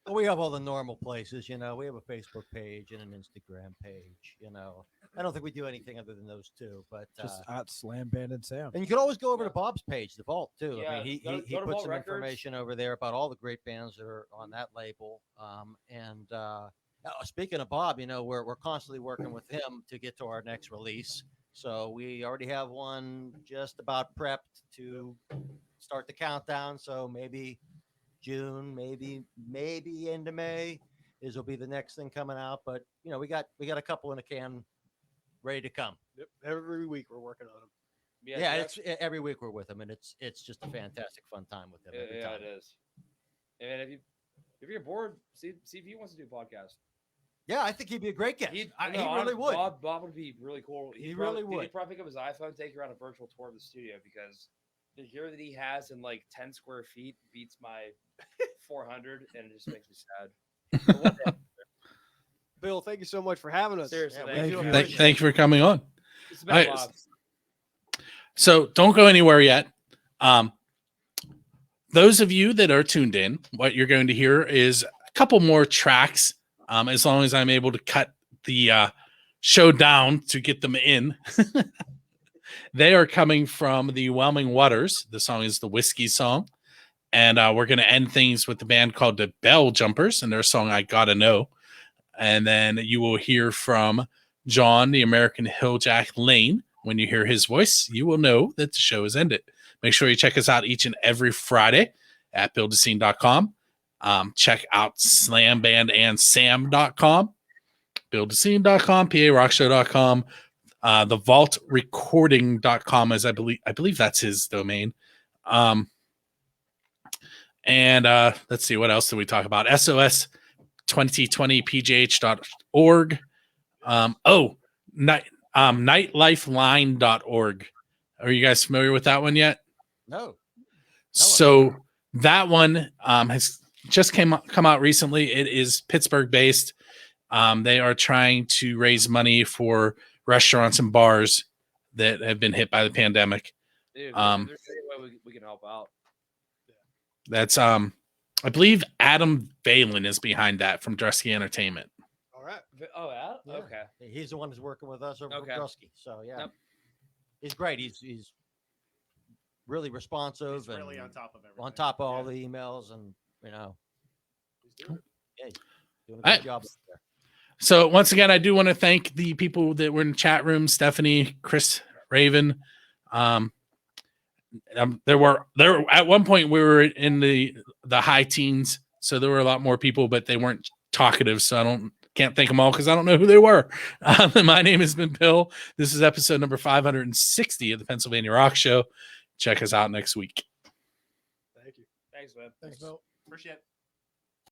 Well, we have all the normal places, We have a Facebook page and an Instagram page, I don't think we do anything other than those two, but Just at Slam Band and Sam. and you can always go over to Bob's page, the Vault, too. Yeah, I mean, go he to puts Vault some Records. information over there about all the great bands that are on that label. Speaking of Bob, we're constantly working with him to get to our next release. So we already have one just about prepped to start the countdown. So maybe June, maybe into May will be the next thing coming out. But we got a couple in the can ready to come. Yep. Every week we're working on them. Yeah, it's every week we're with him, and it's just a fantastic fun time with him. Every Yeah, time. it is. And if you're bored, see if he wants to do a podcast. Yeah, I think he'd be a great guest. He No, really would. Bob would be really cool. He really would. He'd probably pick up his iPhone, take you around a virtual tour of the studio because the gear that he has in like 10 square feet beats my 400, and it just makes me sad. But one day, Bill, thank you so much for having us. seriously, Yeah, thank you. Thank you for coming on. It's been All a right. lot. So don't go anywhere yet. Those of you that are tuned in, what you're going to hear is a couple more tracks. As long as I'm able to cut the show down to get them in. They are coming from the Whelming Waters. The song is the Whiskey Song. And we're going to end things with the band called the Bell Jumpers and their song I Gotta Know. And then you will hear from John, the American Hilljack Lane. When you hear his voice, you will know that the show is ended. Make sure you check us out each and every Friday at buildascene.com. Check out slambandsandsam.com, buildascene.com, parockshow.com, thevaultrecording.com, as I believe that's his domain. And let's see, what else did we talk about? SOS2020pgh.org. Nightlifeline.org. Are you guys familiar with that one yet? No. So that one has just come out recently. It is Pittsburgh based. They are trying to raise money for restaurants and bars that have been hit by the pandemic. Dude, if there's any way we can help out. That's I believe Adam Valen is behind that from Drusky Entertainment. All right. Oh, yeah? Yeah. Okay. He's the one who's working with us over Okay. from Drusky. So yeah, Yep. he's great. He's really responsive He's really and on top of everything. on top of all Yeah. the emails, and He's doing it. yeah, he's doing a I- good job up there. So once again, I do want to thank the people that were in the chat room: Stephanie, Chris, Raven. There at one point we were in the high teens, so there were a lot more people, but they weren't talkative. So I can't thank them all because I don't know who they were. My name has been Bill. This is episode number 560 of the Pennsylvania Rock Show. Check us out next week. Thank you. Thanks, man. Thanks, Bill. Appreciate it.